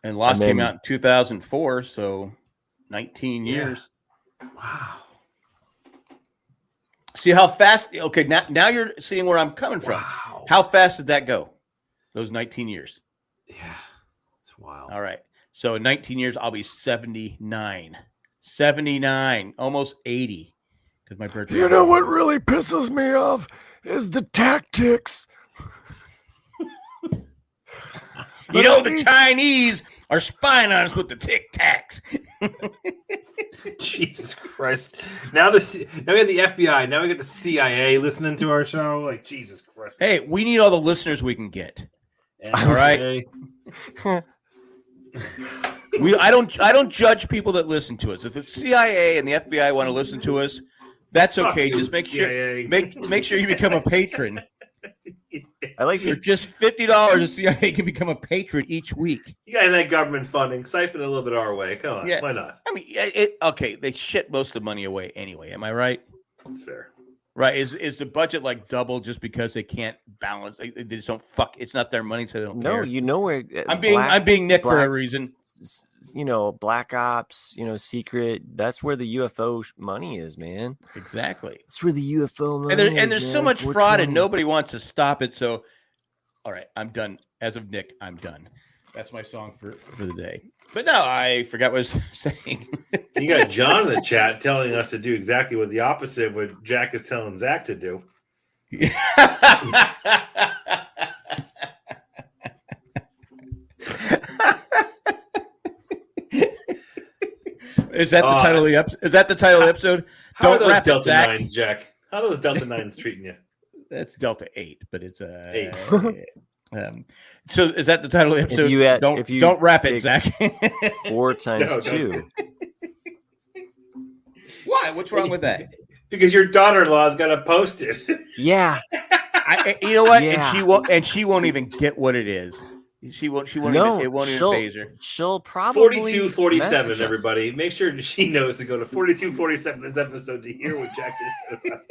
Lost came out in 2004, so 19 years. Wow. See how fast? Okay, now you're seeing where I'm coming from. Wow. How fast did that go? Those 19 years. Yeah, it's wild. All right. So in 19 years, I'll be 79. 79, almost 80. Because my birthday. You know what really pisses me off is the tactics. You know, the Chinese are spying on us with the Tic Tacs. Jesus Christ! Now we have the FBI. Now we got the CIA listening to our show. Like, Jesus Christ! Hey, we need all the listeners we can get. All right. I don't judge people that listen to us. If the CIA and the FBI want to listen to us, that's okay. Just make sure you become a patron. I like for just $50. The CIA can become a patron each week. You got that government funding, siphon a little bit our way. Come on, why not? I mean, okay. They shit most of the money away anyway. Am I right? That's fair. Right? Is the budget like double just because they can't balance? They just don't fuck. It's not their money, so they don't care. You know where I'm being Nick for a reason. You know, Black Ops. You know, Secret. That's where the UFO money is, man. Exactly. It's where the UFO money and there's so much fraud, and nobody wants to stop it. So, all right, I'm done. As of Nick, I'm done. That's my song for the day. But no, I forgot what I was saying. You got John in the chat telling us to do exactly what the opposite of what Jack is telling Zach to do. Is that the title of the episode? Is that the title of the episode? How Don't are those Delta 9s, Jack? How are those Delta 9s treating you? That's Delta 8, but it's 8. So is that the title of the episode? Don't wrap it, Zach. 4 times 2. Why? What's wrong with that? Because your daughter-in-law's got to post it. Yeah. You know what? Yeah. And she won't even get what it is. She won't even phase her. She'll probably 4247, everybody. Make sure she knows to go to 4247 this episode to hear what Jack just said.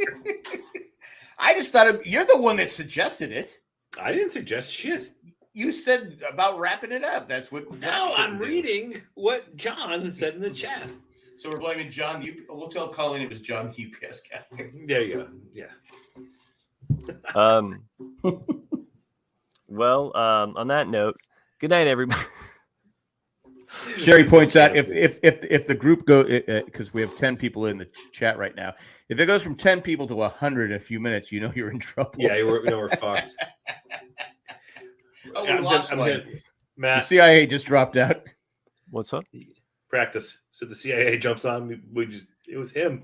I just thought you're the one that suggested it. I didn't suggest shit. You said about wrapping it up. That's what. Now I'm reading what John said in the chat. So we're blaming John. We'll tell Colleen it was John, the UPS guy. There you go. Yeah. Well, on that note, good night, everybody. Sherry points out if the group go because we have 10 people in the chat right now. If it goes from 10 people to 100 in a few minutes, you know you're in trouble. Yeah, we're fucked. We lost one. Matt, the CIA just dropped out. What's up? Practice. So the CIA jumps on. It was him.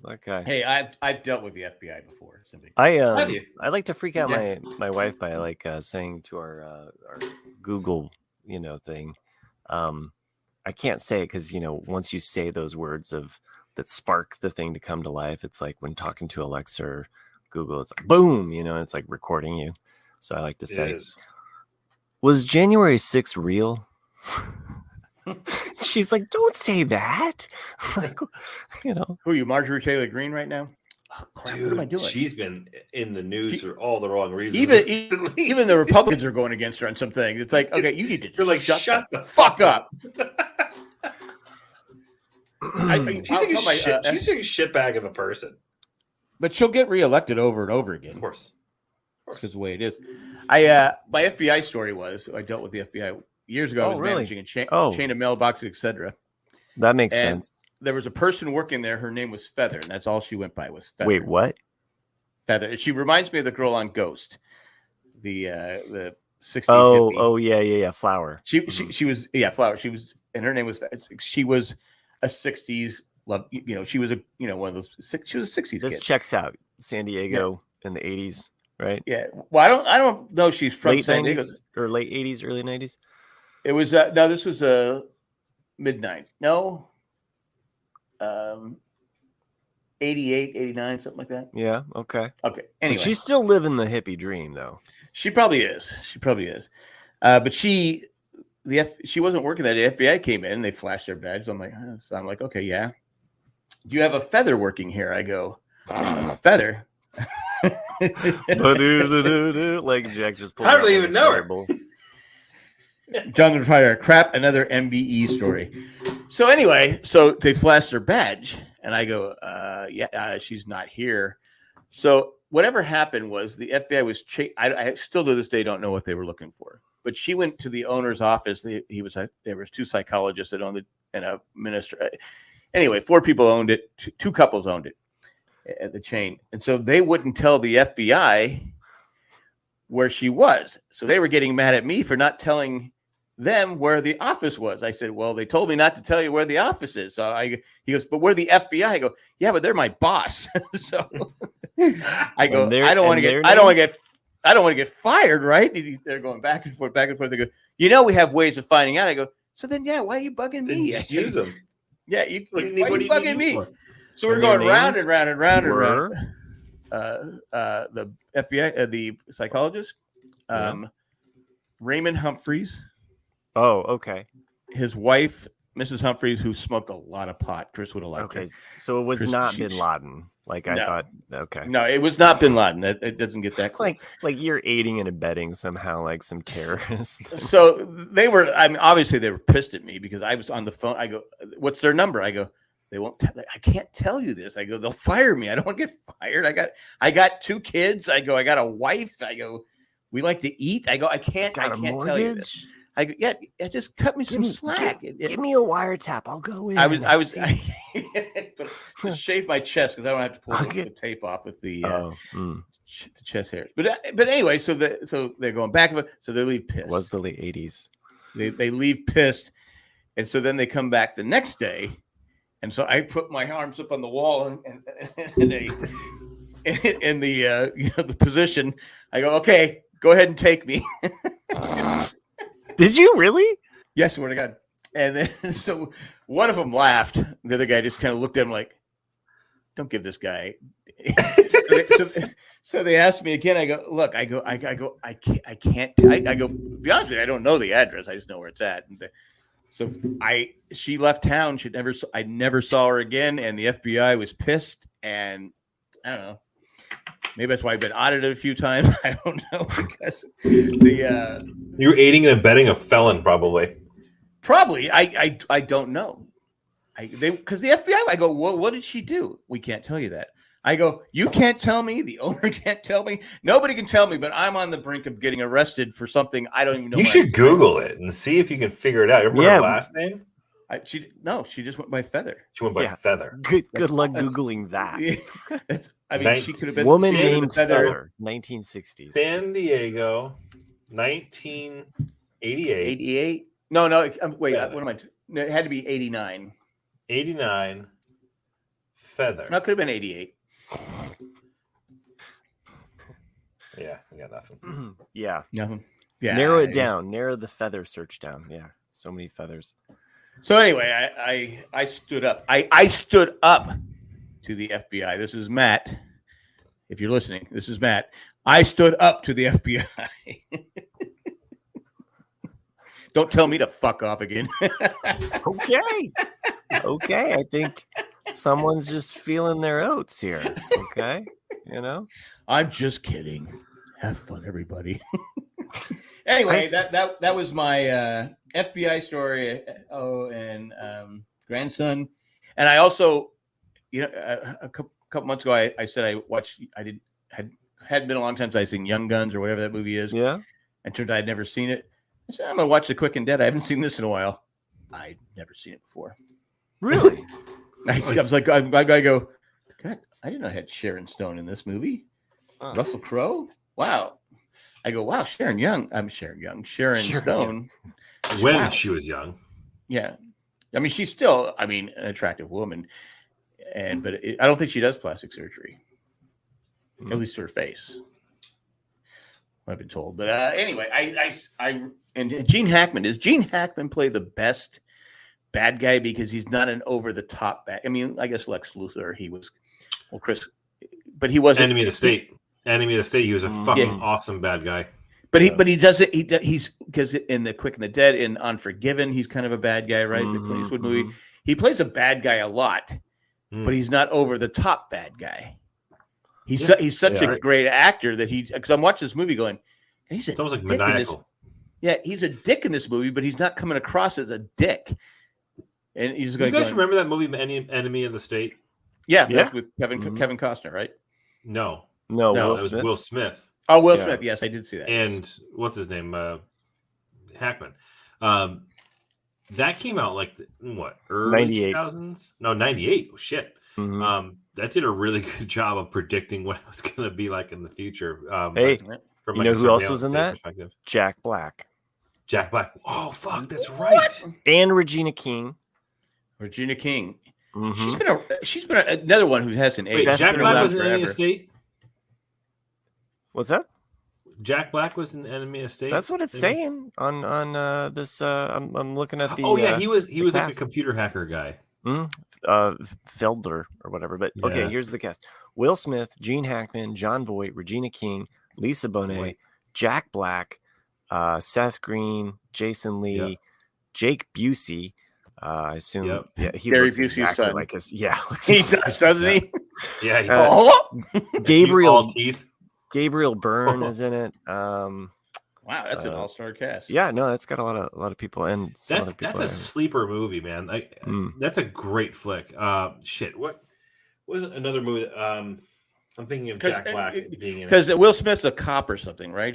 That guy. Hey, I've dealt with the FBI before. I like to freak out my wife by like saying to our Google thing. I can't say it because once you say those words that spark the thing to come to life, it's like when talking to Alexa or Google, it's like boom, it's like recording you. So I like to say, was January 6th real? She's like, don't say that. Like, Who are you, Marjorie Taylor Greene right now? Oh, crap, dude, what am I doing? She's been in the news for all the wrong reasons. Even the Republicans are going against her on some things. It's like, okay, you need to shut the fuck up. She's a shitbag of a person. But she'll get reelected over and over again. Of course. Because the way it is. My FBI story was I dealt with the FBI years ago. I was managing a chain of mailboxes, etc. That makes sense. There was a person working there. Her name was Feather, and that's all she went by was Feather. Wait, what? Feather. She reminds me of the girl on Ghost, the 60s. Oh, yeah. Flower. She was Flower. She was, and her name was. She was a 60s love. She was one of those. She was a 60s. This kid. Checks out. San Diego in the 80s, right? Yeah. Well, I don't know. She's from late San 90s Diego or late 80s, early 90s. It was no. This was midnight. No. 88, 89, something like that. Yeah. Okay. Anyway, but she's still living the hippie dream, though. She probably is. But she wasn't working that day. FBI came in and they flashed their badge. I'm like, okay, yeah. Do you have a Feather working here? I go, Feather. Like Jack just pulled. I don't even know her. John would fire crap. Another MBE story. So anyway, they flashed their badge, and I go, she's not here. So whatever happened was the FBI was. I still to this day don't know what they were looking for. But she went to the owner's office. There was 2 psychologists that owned it and a minister. Anyway, 4 people owned it. 2 couples owned it at the chain, and so they wouldn't tell the FBI where she was. So they were getting mad at me for not telling them where the office was. I said, well, they told me not to tell you where the office is. So he goes, but we're the FBI. I go, yeah, but they're my boss. So I go, I don't want to get fired, right? They're going back and forth. They go, we have ways of finding out. I go, so then, why are you bugging me? Just use them. Yeah, why are you bugging me? So we're going round and round and round and round. The FBI, the psychologist, Raymond Humphreys. Oh, okay. His wife, Mrs. Humphreys, who smoked a lot of pot. Chris would have liked her. Okay, so it was not Bin Laden. I thought. Okay. No, it was not Bin Laden. It doesn't get that close. Like you're aiding and abetting somehow, like some terrorists. So they were. I mean, obviously they were pissed at me because I was on the phone. I go, "What's their number?" I go, "They won't. I can't tell you this." I go, "They'll fire me. I don't want to get fired. I got 2 kids. I go, I got a wife. I go, we like to eat. I go, I can't tell you this." I go, just cut me some slack. Give me a wiretap. I'll go in. I was but shave my chest because I don't have to pull the tape off with the chest hairs. But anyway, so they're going back. So they leave pissed. It was the late 80s. They leave pissed, and so then they come back the next day, and so I put my arms up on the wall and in the position. I go, okay, go ahead and take me. Did you really? Yes, swear to God. And then so one of them laughed. The other guy just kind of looked at him like, "Don't give this guy." So they asked me again. I go, "Look, I can't. I go. Be honest with you, I don't know the address. I just know where it's at." And she left town. I never saw her again. And the FBI was pissed. And I don't know. Maybe that's why I've been audited a few times. I don't know because you're aiding and abetting a felon, probably. Probably. I don't know. Because the FBI, I go, what did she do? We can't tell you that. I go, you can't tell me. The owner can't tell me. Nobody can tell me. But I'm on the brink of getting arrested for something I don't even know. You should Google it and see if you can figure it out. You remember her last name? She just went by Feather. She went by Feather. Good luck Googling that. She could have been woman named Feather, 1960s. San Diego, 1988. 88? No. Wait, what am I? No, it had to be 89. 89. Feather. No, it could have been 88. Yeah, I got nothing. Yeah. Nothing. Yeah. Narrow it down. Narrow the feather search down. Yeah. So many feathers. So anyway, I stood up. I stood up to the FBI. This is Matt. If you're listening, this is Matt. I stood up to the FBI. Don't tell me to fuck off again. Okay. I think someone's just feeling their oats here. Okay. I'm just kidding. Have fun, everybody. Anyway, that was my FBI story. And grandson. And I also, a couple months ago, I said I hadn't been a long time since I seen Young Guns or whatever that movie is. Yeah. And turned out I'd never seen it. I said, I'm gonna watch The Quick and Dead. I haven't seen this in a while. I'd never seen it before. Really? I was like, I go, God, I didn't know I had Sharon Stone in this movie. Oh. Russell Crowe? Wow. I go, wow, Sharon Stone. When Wow. she was young. Yeah. I mean, she's still, an attractive woman. But I don't think she does plastic surgery. At least her face. I've been told. But anyway, and Gene Hackman. Does Gene Hackman play the best bad guy because he's not an over-the-top bad? I mean, I guess Lex Luthor, he was, but he wasn't. Enemy of the State. He was a fucking awesome bad guy. But he doesn't. He's because in The Quick and the Dead, in Unforgiven, he's kind of a bad guy, right? The Clint Eastwood movie. He plays a bad guy a lot, but he's not over-the-top bad guy. He's such a great actor that because I'm watching this movie going, it's almost like maniacal. He's a dick in this movie, but he's not coming across as a dick. And he's going. You guys remember that movie, Enemy of the State? Yeah. That's with Kevin Costner, right? No, Will it was Smith. Will Smith. Oh, Will Smith. Yes, I did see that. And what's his name? Hackman. That came out like early 98. 2000s? No, 98. Oh, shit. Mm-hmm. That did a really good job of predicting what it was going to be like in the future. Hey, from you know who else was in that? Jack Black. Jack Black. Oh, fuck, that's right. And Regina King. Mm-hmm. She's been another one who hasn't aged. Jack Black was in Enemy of the State? What's that? Jack Black was in Enemy of the State? That's what it's saying on this. I'm looking at the. Oh yeah, he was like a computer hacker guy. Felder or whatever. But okay, here's the cast: Will Smith, Gene Hackman, John Voight, Regina King, Lisa Bonet, Jack Black, Seth Green, Jason Lee, Jake Busey. I assume. Yep. Yeah, he Gary looks Busey's exactly son. like his. Yeah, he does, doesn't he? Yeah. He does. Gabriel teeth. Gabriel Byrne is in it. Wow, that's an all-star cast. Yeah, no, that's got a lot of people, and that's a sleeper movie, man. That's a great flick. Shit, what was another movie? I'm thinking of Jack Black being in it because Will Smith's a cop or something, right?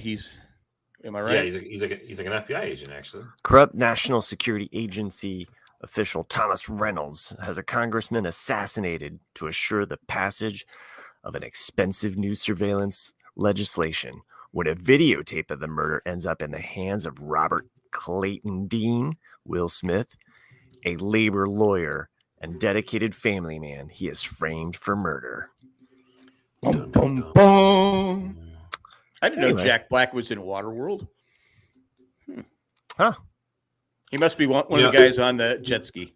Am I right? Yeah, he's like an FBI agent actually. Corrupt National Security Agency official Thomas Reynolds has a congressman assassinated to assure the passage of an expensive new surveillance legislation. When a videotape of the murder ends up in the hands of Robert Clayton Dean, Will Smith, a labor lawyer and dedicated family man, he is framed for murder. Boom, boom, boom. I didn't know Jack Black was in Waterworld. Huh. He must be one of the guys on the jet ski,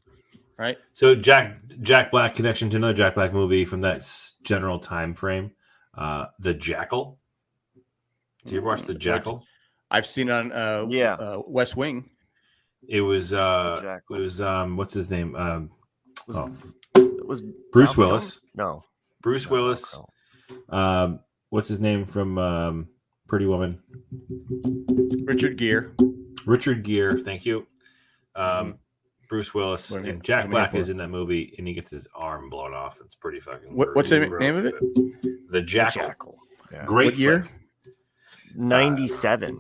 right? So Jack Black connection to another Jack Black movie from that general time frame, The Jackal. Did you ever watch The Jackal? I've seen on West Wing. It was what's his name? It was Bruce Willis. No. Bruce Willis. What's his name from Pretty Woman? Richard Gere. Thank you. Bruce Willis and Jack Black is in that movie, and he gets his arm blown off. It's pretty fucking. What's the name of it? The Jackal. Yeah. Great what year? 97.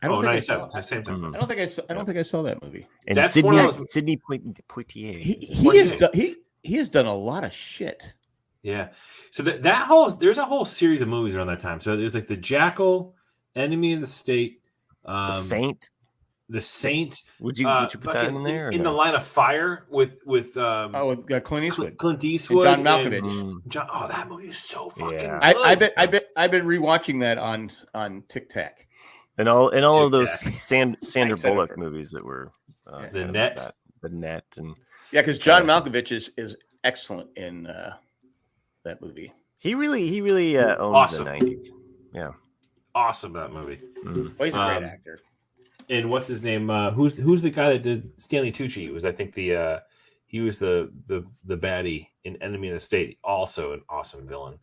I don't think 97. I saw. Same time. I don't think I saw that movie. And That's Sidney Poitier. He has done a lot of shit. Yeah. So there's a whole series of movies around that time. So there's like The Jackal, Enemy of the State, The Saint. The Saint. Would you put that in there? In the Line of Fire with with Clint Eastwood. Clint Eastwood. And John Malkovich. That movie is so fucking good. I've been rewatching that on Tic Tac. And all of those Sandra Bullock movies that were The Net. The Net and because John Malkovich is excellent in that movie. He really owned awesome. the 90s. Yeah. Awesome that movie. Well, he's a great actor. And what's his name? Who's the guy that did Stanley Tucci? Was I think he was the baddie in Enemy of the State, also an awesome villain.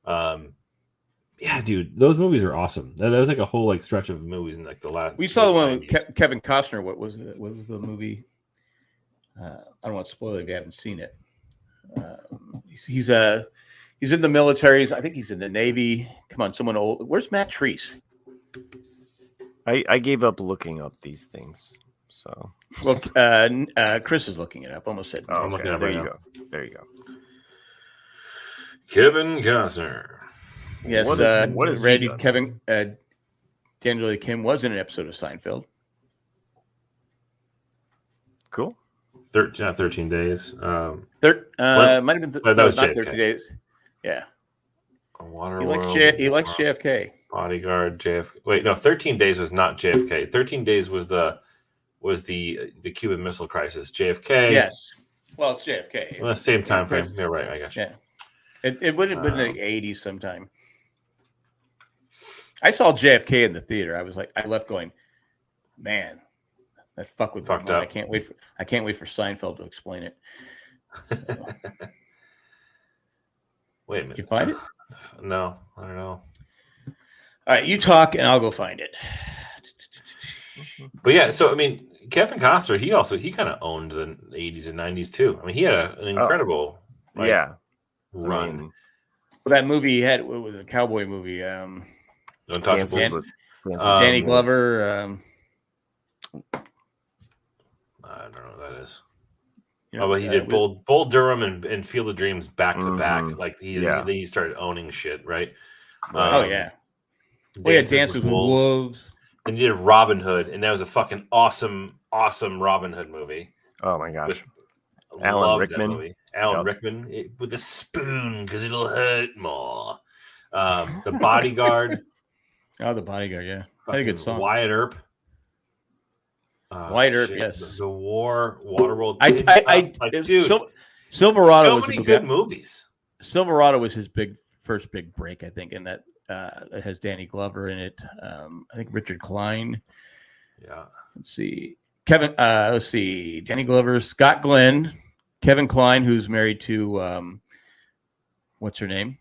Yeah, dude, those movies are awesome. That was like a whole stretch of movies in the last. We saw the one with Kevin Costner. What was it? What was the movie? I don't want to spoil it if you haven't seen it. He's He's in the militaries. I think he's in the Navy. Come on, someone old. Where's Matt Treese? I gave up looking up these things. So Well, Chris is looking it up. Almost said. I'm looking it up there right you now. go. There you go. Kevin Costner. Yes, what is he Randy done? Kevin Daniel Day Kim was in an episode of Seinfeld. Cool. 13 days. Might have been that was not JFK. 30 days. Yeah, Waterworld. he likes JFK. Bodyguard. JFK. Wait, no. 13 days was not JFK. 13 days was the Cuban Missile Crisis. JFK. Yes. Well, it's JFK. Well, same time frame. You're right. I got you. Yeah. It would have been in the 80s sometime. I saw JFK in the theater. I left going, man, that fucked up. I can't wait for Seinfeld to explain it. Wait a minute. Did you find it? No, I don't know. All right, you talk and I'll go find it. But yeah, so I mean, Kevin Costner, he kind of owned the 80s and 90s too. I mean, he had an incredible Yeah. run. Well, that movie he had was a cowboy movie. Untouchables. Danny Glover. I don't know what that is. You know, But he did Bull Durham and Field of Dreams back to back. Like then he started owning shit, right? Oh yeah. We had Dances with Wolves. Then you did Robin Hood, and that was a fucking awesome Robin Hood movie. Oh my gosh. Alan Alan Rickman. Rickman. Alan Rickman with a spoon because it'll hurt more. The Bodyguard. Oh, The Bodyguard, yeah. Had a good song. Wyatt Earp. Wyatt Earp, yes. The War, Waterworld. Dude, Silverado so was many good movies. Silverado was his first big break, I think, and that it has Danny Glover in it. I think Richard Klein. Yeah. Let's see. Danny Glover, Scott Glenn, Kevin Kline, who's married to what's her name?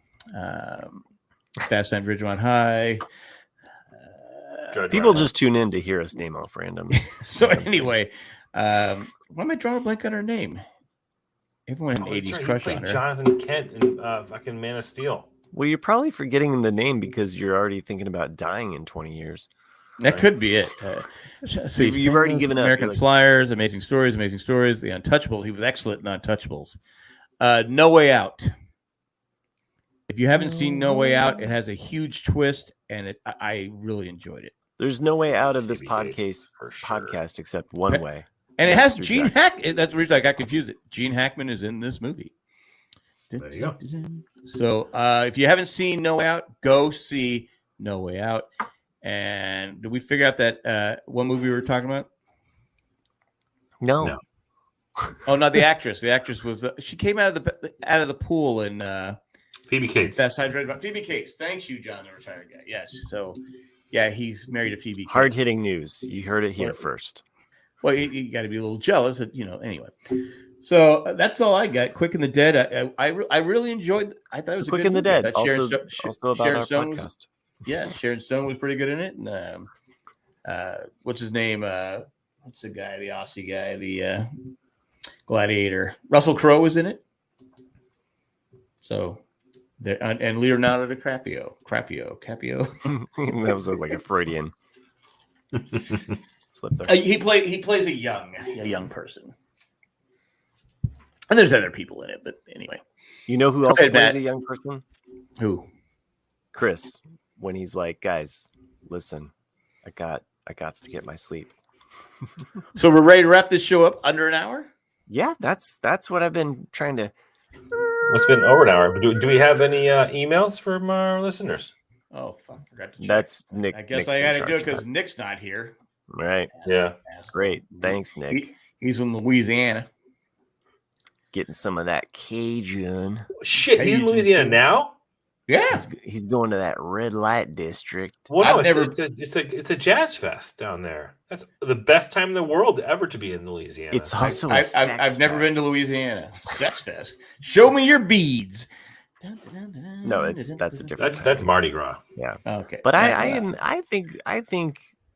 Fast Time Ridgemont High. People just tune in to hear us name off random. So anyway, why am I drawing a blank on her name? Everyone in the 80s crush on her. Jonathan Kent in fucking Man of Steel. Well, you're probably forgetting the name because you're already thinking about dying in 20 years. That could be it. See, you've already given up. American Flyers, Amazing Stories, The Untouchables. He was excellent in Untouchables. No Way Out. If you haven't seen No Way Out, it has a huge twist, and I really enjoyed it. There's no way out of this podcast except one way. And it has Gene Hackman. That's the reason I got confused. Gene Hackman is in this movie. There you go. So if you haven't seen No Way Out, go see No Way Out. And did we figure out that what movie we were talking about? No. Oh, no, the actress. The actress was she came out of the pool in Phoebe Cates. Best I read about Phoebe Cates. Thanks you, John, the retired guy. Yes. So yeah, he's married to Phoebe Cates. Hard hitting news. You heard it here first. Well, you got to be a little jealous, anyway. So that's all I got. Quick and the Dead. I really enjoyed. I thought it was Quick a good and the movie. Dead. Also about Sharon our Stone podcast. Sharon Stone was pretty good in it. And what's his name? What's the guy? The Aussie guy, the Gladiator. Russell Crowe was in it. So, and Leonardo DiCaprio. Caprio. That was like a Freudian slip there. He plays a young person. And there's other people in it, but anyway. You know who also plays a young person? Who? Chris. When he's like, guys, listen, I got to get my sleep. So we're ready to wrap this show up under an hour? Yeah, that's what I've been trying to. It's been over an hour. Do we have any emails from our listeners? Oh, fuck. Forgot to check. That's Nick. I guess I got to do it because Nick's not here. Right. Yeah. Great. Thanks, Nick. He's in Louisiana. Getting some of that Cajun. Shit, he's in Louisiana now? Yeah. He's going to that red light district. Well, no, it's a jazz fest down there. That's the best time in the world ever to be in Louisiana. It's also I've never been to Louisiana. Sex fest. Show me your beads. No, that's a different. That's Mardi Gras. Yeah. Okay. But I think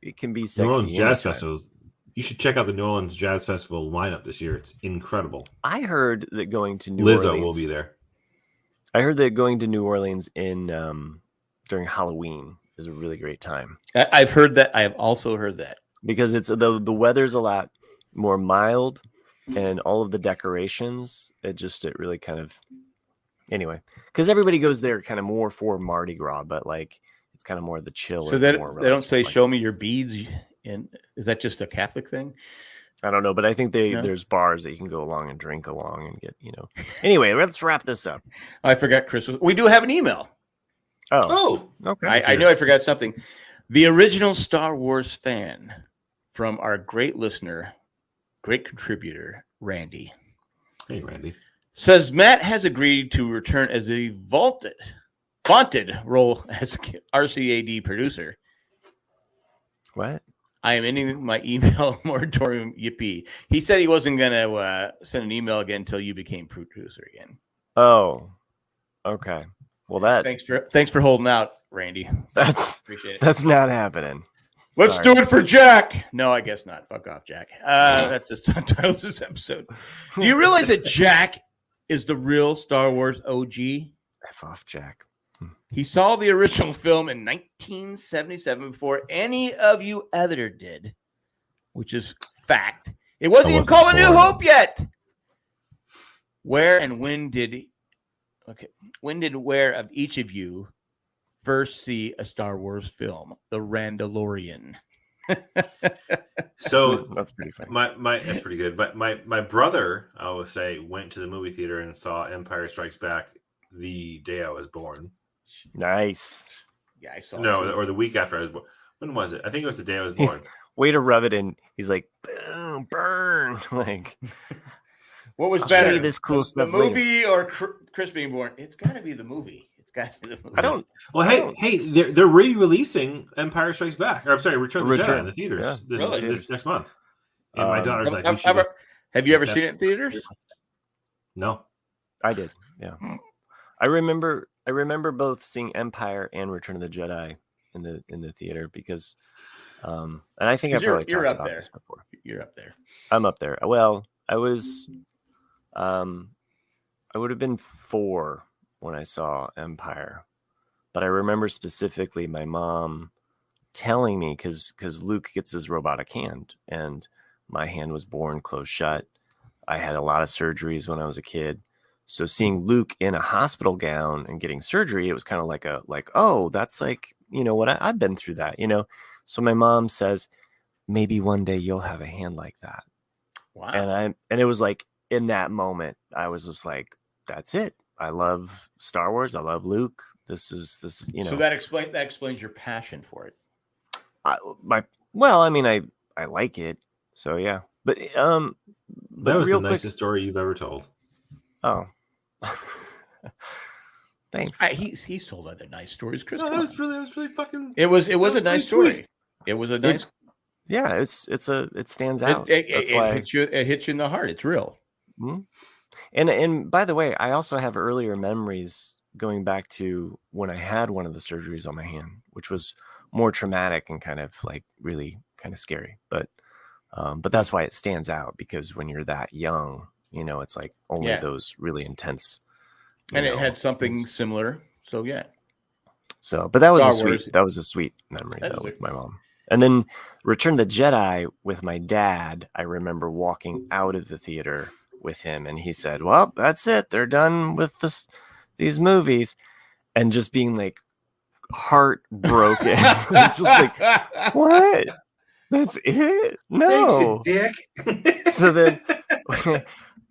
it can be sexy. New Orleans Jazz Festivals. You should check out the New Orleans Jazz Festival lineup this year. It's incredible. I heard that going to New Lizzo Orleans will be there. I heard that going to New Orleans in during Halloween is a really great time. I've heard that. I have also heard that. Because it's the weather's a lot more mild, and all of the decorations, it really kind of, anyway, because everybody goes there kind of more for Mardi Gras, but like it's kind of more the chill. So that they don't say show me your beads, and is that just a Catholic thing? I don't know, but I think there's bars that you can go along and drink along and get, Anyway, let's wrap this up. I forgot Christmas. We do have an email. Oh, okay. I know I forgot something. The original Star Wars fan from our great listener, great contributor, Randy. Hey, Randy. Says Matt has agreed to return as a vaunted role as RCAD producer. What? I am ending my email moratorium. Yippee! He said he wasn't gonna send an email again until you became producer again. Oh, okay. Well, thanks for holding out, Randy. Appreciate it. That's not happening. Let's do it for Jack. No, I guess not. Fuck off, Jack. That's the title of this episode. Do you realize that Jack is the real Star Wars OG? F off, Jack. He saw the original film in 1977 before any of you other did, which is fact. It wasn't even called A New Hope yet. Where and when did where of each of you first see a Star Wars film? The Mandalorian. So that's pretty funny. That's pretty good. But my brother, I would say, went to the movie theater and saw Empire Strikes Back the day I was born. Nice. Yeah, I saw. No, or the week after I was born. When was it? I think it was the day I was born. Way to rub it in. He's like, boom, burn. Like, what was I'll better? show you this cool stuff. The movie or Chris being born? It's got to be the movie. It's got to be the movie. I don't. Well, hey, they're re-releasing Empire Strikes Back. Or I'm sorry, Return of the Jedi in the theaters this next month. And my daughter's like, have you ever seen it in theaters? No, I did. Yeah, I remember both seeing Empire and Return of the Jedi in the theater because, and I think I've probably talked about this before. You're up there. I'm up there. Well, I was, I would have been 4 when I saw Empire, but I remember specifically my mom telling me because Luke gets his robotic hand and my hand was born closed shut. I had a lot of surgeries when I was a kid. So seeing Luke in a hospital gown and getting surgery, it was kind of like, oh, that's like, what I've been through that, So my mom says, maybe one day you'll have a hand like that. Wow. And it was like in that moment, I was just like, that's it. I love Star Wars. I love Luke. This is. So that explains your passion for it. I like it. So yeah. But that was the nicest story you've ever told. Oh. Thanks. He's told other nice stories, Chris. No, that was really fucking. It was a nice story. Sweet. It was a nice. Yeah, it stands out. That's why it hits you in the heart. It's real. Mm-hmm. And by the way, I also have earlier memories going back to when I had one of the surgeries on my hand, which was more traumatic and kind of like really kind of scary. But that's why it stands out, because when you're that young, it's like only those really intense. And it had something similar. So yeah. So, but that was a sweet memory though with my mom. And then Return of the Jedi with my dad, I remember walking out of the theater with him and he said, well, that's it. They're done with these movies. And just being like heartbroken. Just like, what? That's it? No. Thanks, dick. So then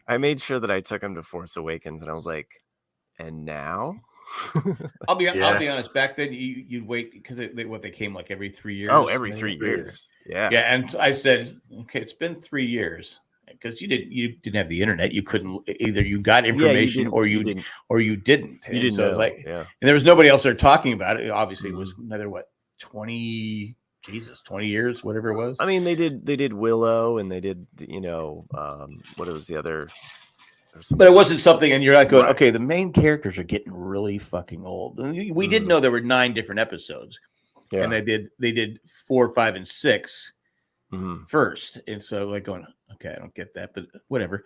I made sure that I took him to Force Awakens and I was like, and now? I'll be honest. Back then, you'd wait because they came like every 3 years. Oh, every 3 years. Yeah. Yeah. And I said, okay, it's been 3 years because you didn't have the internet. You couldn't either. You got information or you didn't. You didn't. So know. it was like, yeah. And there was nobody else there talking about it. Obviously, it was another 20 years, whatever it was. I mean, they did Willow and they did, what was the other. But it wasn't something, and you're like going, okay, the main characters are getting really fucking old. We did know there were 9 different episodes, and they did 4, 5, and 6 first, and so like going, okay, I don't get that, but whatever,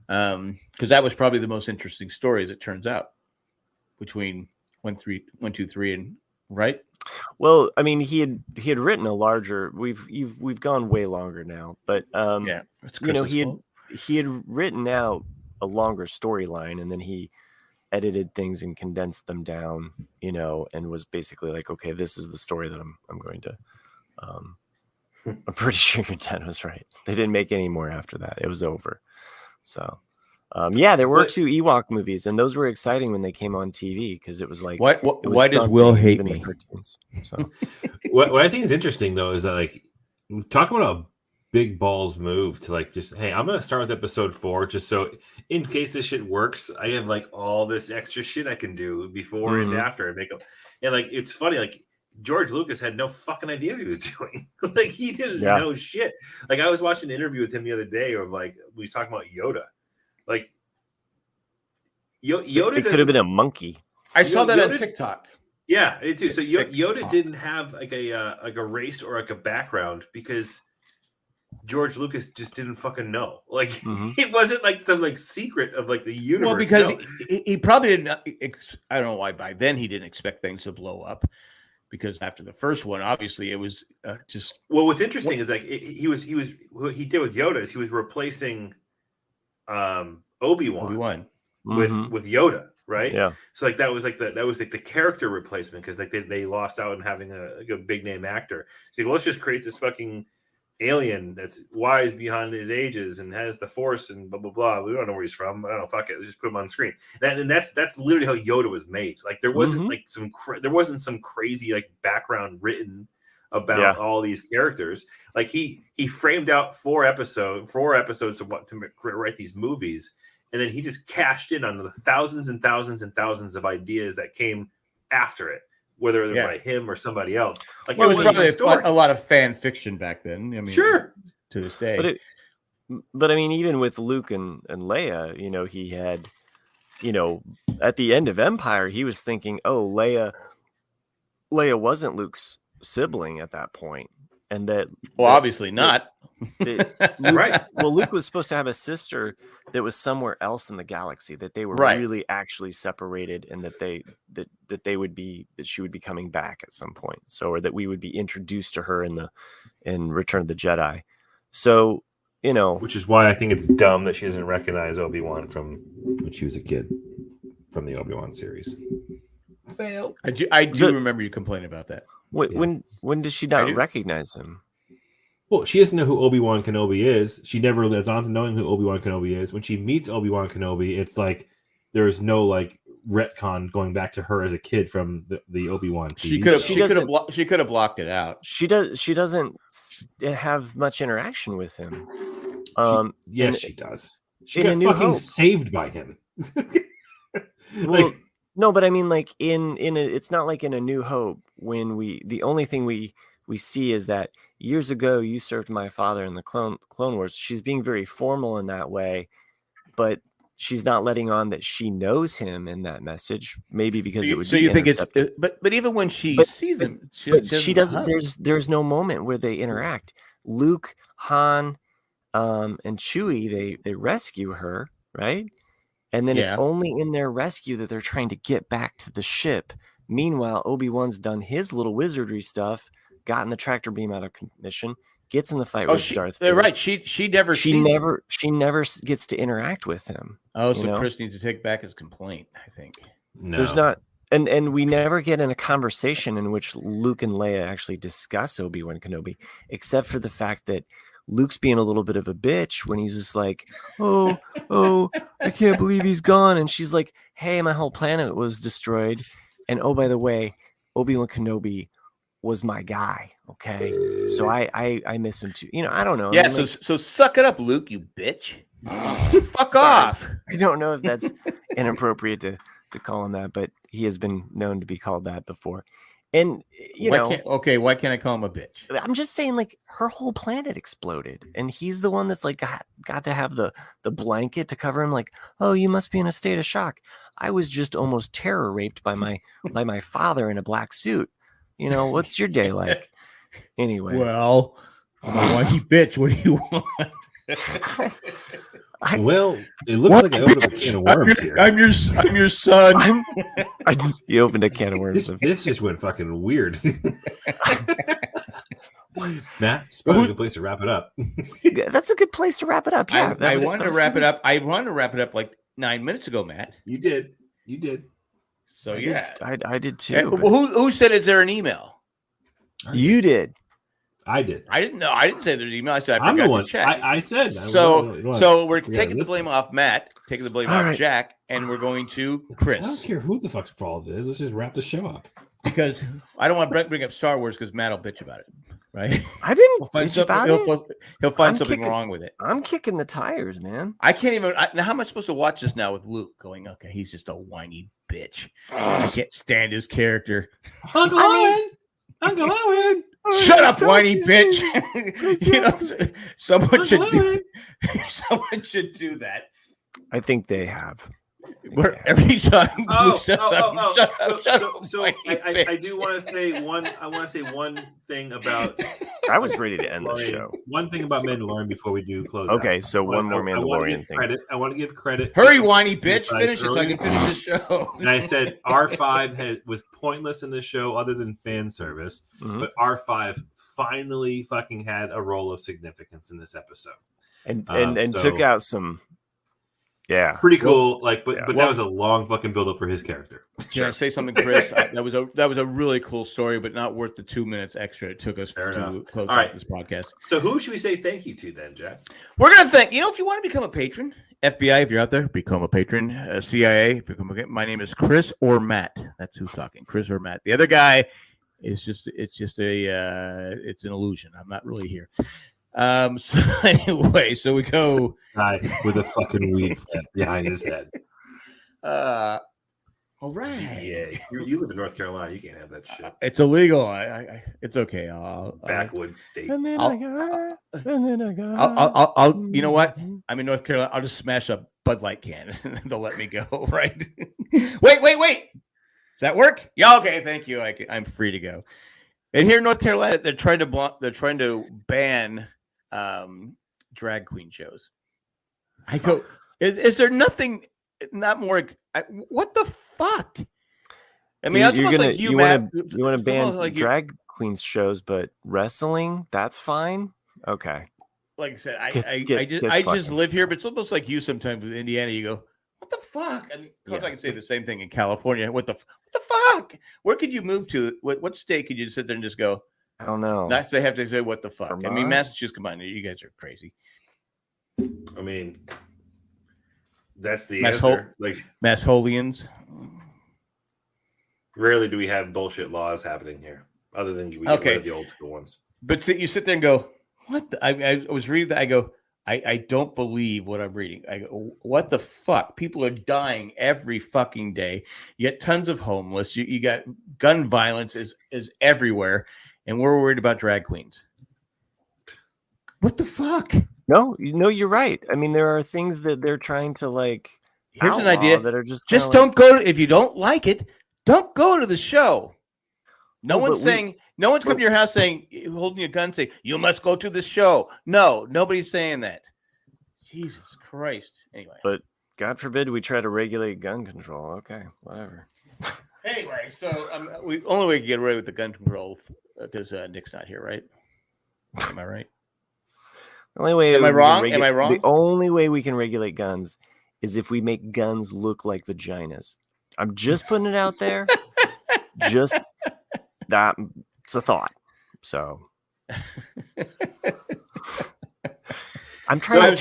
because that was probably the most interesting story, as it turns out. between 1, 2, 3, and right. Well, I mean, he had written a larger. We've gone way longer now, but Yeah, it's you know, Chris's fault. he had written out a longer storyline, and then he edited things and condensed them down, you know, and was basically like, okay, this is the story that I'm going to. I'm pretty sure your dad was right. They didn't make any more after that. It was over. So. Yeah, there were 2 Ewok movies, and those were exciting when they came on TV because it was like, Why does Will hate me? Cartoons, so. What I think is interesting though is that like talk about a big balls move to like just hey, I'm gonna start with episode 4 just so in case this shit works, I have like all this extra shit I can do before and after and make them. And like it's funny, like George Lucas had no fucking idea what he was doing. Like he didn't know shit. Like I was watching an interview with him the other day, or like we was talking about Yoda. Like Yoda, it could have been a monkey. I saw that on TikTok. Yeah, it too. So Yoda didn't have like a race or like a background because George Lucas just didn't fucking know. Like it wasn't like some like secret of like the universe. Well, because he probably didn't. I don't know why by then he didn't expect things to blow up. Because after the first one, obviously it was just. Well, what's interesting is like what he did with Yoda is he was replacing Obi-Wan with Yoda, right? Yeah. So like that was like the character replacement because like they lost out on having a big name actor. So well, let's just create this fucking alien that's wise beyond his ages and has the Force and blah blah blah. We don't know where he's from. I don't know. Fuck it. Let's just put him on screen. And that's literally how Yoda was made. Like there wasn't like there wasn't some crazy like background written about all these characters. Like he framed out 4 episodes of what to write these movies, and then he just cashed in on the thousands and thousands and thousands of ideas that came after it, whether they're by him or somebody else. Like it was probably a lot of fan fiction back then. I mean, sure, to this day. But I mean, even with Luke and Leia, you know, he had, you know, at the end of Empire, he was thinking, oh, Leia wasn't Luke's sibling at that point, and obviously not. Right. Well, Luke was supposed to have a sister that was somewhere else in the galaxy, that they were really actually separated, and that she would be coming back at some point. So, or that we would be introduced to her in Return of the Jedi. So, you know, which is why I think it's dumb that she doesn't recognize Obi-Wan from when she was a kid from the Obi-Wan series. Fail. I do remember you complaining about that. When does she not recognize him? Well, she doesn't know who Obi-Wan Kenobi is. She never lives on to knowing who Obi-Wan Kenobi is. When she meets Obi-Wan Kenobi, it's like there's no like retcon going back to her as a kid from the Obi-Wan TV. She could have blocked it out. She doesn't have much interaction with him. She does. She got fucking saved by him. Well, no, but I mean, like it's not like in A New Hope when the only thing we see is that years ago you served my father in the Clone Wars. She's being very formal in that way, but she's not letting on that she knows him in that message. Maybe because it would. So you think it's but even when she sees him, she doesn't. There's no moment where they interact. Luke, Han, and Chewie they rescue her, right? And then it's only in their rescue that they're trying to get back to the ship. Meanwhile, Obi-Wan's done his little wizardry stuff, gotten the tractor beam out of commission, gets in the fight with Darth Vader. They're right. She never gets to interact with him. Oh, so Chris needs to take back his complaint, I think. No. There's not, and we never get in a conversation in which Luke and Leia actually discuss Obi-Wan Kenobi, except for the fact that Luke's being a little bit of a bitch when he's just like, oh, I can't believe he's gone. And she's like, hey, my whole planet was destroyed. And oh, by the way, Obi-Wan Kenobi was my guy. Okay. So I miss him too. You know, I don't know. Yeah. I mean, so suck it up, Luke, you bitch. Fuck off. I don't know if that's inappropriate to call him that, but he has been known to be called that before. And why can't I call him a bitch? I'm just saying, like, her whole planet exploded, and he's the one that's like got to have the blanket to cover him. Like, oh, you must be in a state of shock. I was just almost terror raped by my father in a black suit. You know, what's your day like? Anyway, well, I'm a whiny bitch. What do you want? Well, it looks like I opened up a can of worms here. I'm your son. You opened a can of worms. This just went fucking weird. Matt, it's probably a good place to wrap it up. That's a good place to wrap it up. Yeah, I wanted to wrap it up. I wanted to wrap it up like 9 minutes ago, Matt. You did. So I did too. Who said, is there an email? You did. I did. I didn't know. I didn't say there's an email. I said I'm the forgot one. to check. I said. So we're taking the blame off Matt, taking the blame off right. Jack, and we're going to I Chris. don't care who the fuck's fault it is. Let's just wrap the show up. Because I don't want to bring up Star Wars because Matt will bitch about it, right? I didn't He'll find bitch about it. He'll find I'm something kicking- wrong with it. I'm kicking the tires, man. I can't even. Now, how am I supposed to watch this now with Luke going, okay, he's just a whiny bitch. I can't stand his character. Uncle Owen! Shut up, whiny bitch. You know, someone should do that. I think they have. Where every time Luke says So I do want to say one. I want to say one thing about. I was ready to end the show. One thing about Mandalorian before we do close. Okay, out. so one more Mandalorian thing. I want to give credit. Hurry, whiny bitch! Finish it so I can finish the show. And I said R5 was pointless in this show, other than fan service. Mhm. But R5 finally fucking had a role of significance in this episode, And so- took out some. Yeah, pretty cool. But yeah. that was a long fucking build up for his character. Can I say something, Chris? That was a really cool story, but not worth the 2 minutes extra it took us Fair to enough. close All out right. this podcast. So who should we say thank you to then, Jack? We're gonna thank if you want to become a patron, FBI, if you're out there, become a patron. CIA, if you become my name is Chris or Matt. That's who's talking, Chris or Matt. The other guy is it's an illusion. I'm not really here. So anyway, so we go Guy with a fucking weed plant behind his head. all right. DEA. You live in North Carolina. You can't have that shit. It's illegal. I it's okay. I'll Backwoods state. And then I'll- I got. I'll you know what? I'm in North Carolina. I'll just smash a Bud Light can and they'll let me go, right? Wait. Does that work? Yeah, okay, thank you. I'm free to go. And here in North Carolina, they're trying to ban drag queen shows. I go, is there nothing not more what the fuck? I mean, you want Matt. to ban like you- drag queens shows, but wrestling, that's fine. Okay. Like I said, Get I just fucking. live here, but it's almost like you sometimes with Indiana. You go, what the fuck? I mean, of course, Yeah. I can say the same thing in California. What the fuck? Where could you move to? What state could you sit there and just go? I don't know. Not they have to say what the fuck. I mean, Vermont? Massachusetts, come on, you guys are crazy. I mean, that's the Mass answer. Like, Massholians. rarely do we have bullshit laws happening here, other than we get Okay. rid of the old school ones. But you sit there and go, what? I was reading that. I go, I don't believe what I'm reading. I go, what the fuck? People are dying every fucking day. You get tons of homeless. You got gun violence is everywhere, and we're worried about drag queens. What the fuck? No, you're right. I mean, there are things that they're trying to like. Here's an outlaw idea. that are just Don't go if you don't like it. Don't go to the show. No Well, one's but we- saying. No one's coming to your house saying, holding a gun, saying you must go to the show. No, nobody's saying that. Jesus Christ. Anyway. But God forbid we try to regulate gun control. Okay, whatever. Anyway, so we only way to get away with the gun control because Nick's not here, right? Am I right? The only way Am I we can wrong? Am I wrong? The only way we can regulate guns is if we make guns look like vaginas. I'm just putting it out there. Just that it's a thought. So I'm trying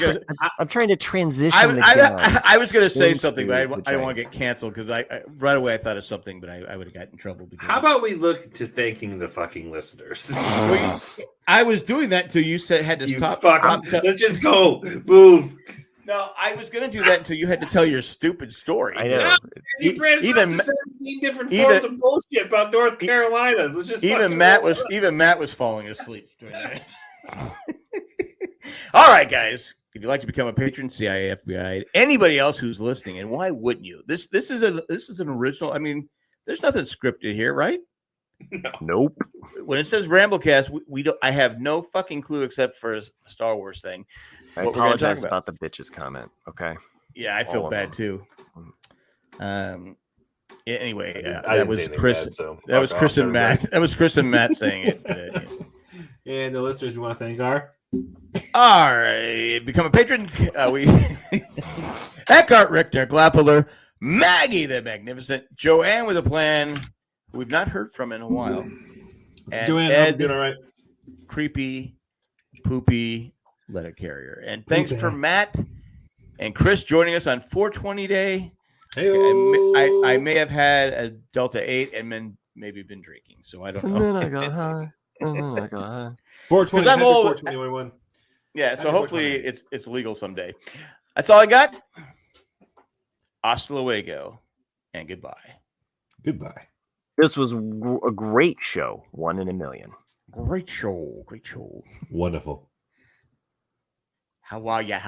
I'm trying to transition the gun. I was going to say into something, but I don't want to vaginas. get canceled because I right away I thought of something, but I would have gotten in trouble. Because How about we look to thanking the fucking listeners? I was doing that until you said had to You stop. fucks. Let's just go. Move. No, I was going to do that until you had to tell your stupid story. I know. He branched Even- off to 17 different even- forms of bullshit about North Carolina. Let's just Even fucking Matt roll was it. falling asleep during that. All right, guys. If you'd like to become a patron, CIA, FBI, anybody else who's listening, and why wouldn't you? This is an original. I mean, there's nothing scripted here, right? Nope. When it says Ramblecast, we don't. I have no fucking clue except for a Star Wars thing. I what we're gonna talk apologize about. about the bitches comment. Okay. Yeah, I feel All of bad them. too. Anyway, I that didn't was say anything Chris. bad, so That was fuck Chris off, and Matt. everybody. That was Chris and Matt saying it. And the listeners, we want to thank our. All right, become a patron. We Eckhart Richter, Glapfuller, Maggie the Magnificent, Joanne with a plan, who we've not heard from in a while, and Joanne, Ed, I'm doing all right. creepy, poopy letter carrier. And thanks for Matt and Chris joining us on 420 Day. Hey, I may have had a Delta 8 and then maybe been drinking, so I don't And know. then I got high. And then I got high. 420. 'Cause I'm happy old. 421. Yeah, so Happy hopefully 420. it's legal someday. That's all I got. Hasta luego and goodbye. Goodbye. This was a great show. 1 in a million. Great show. Great show. Wonderful. How are ya?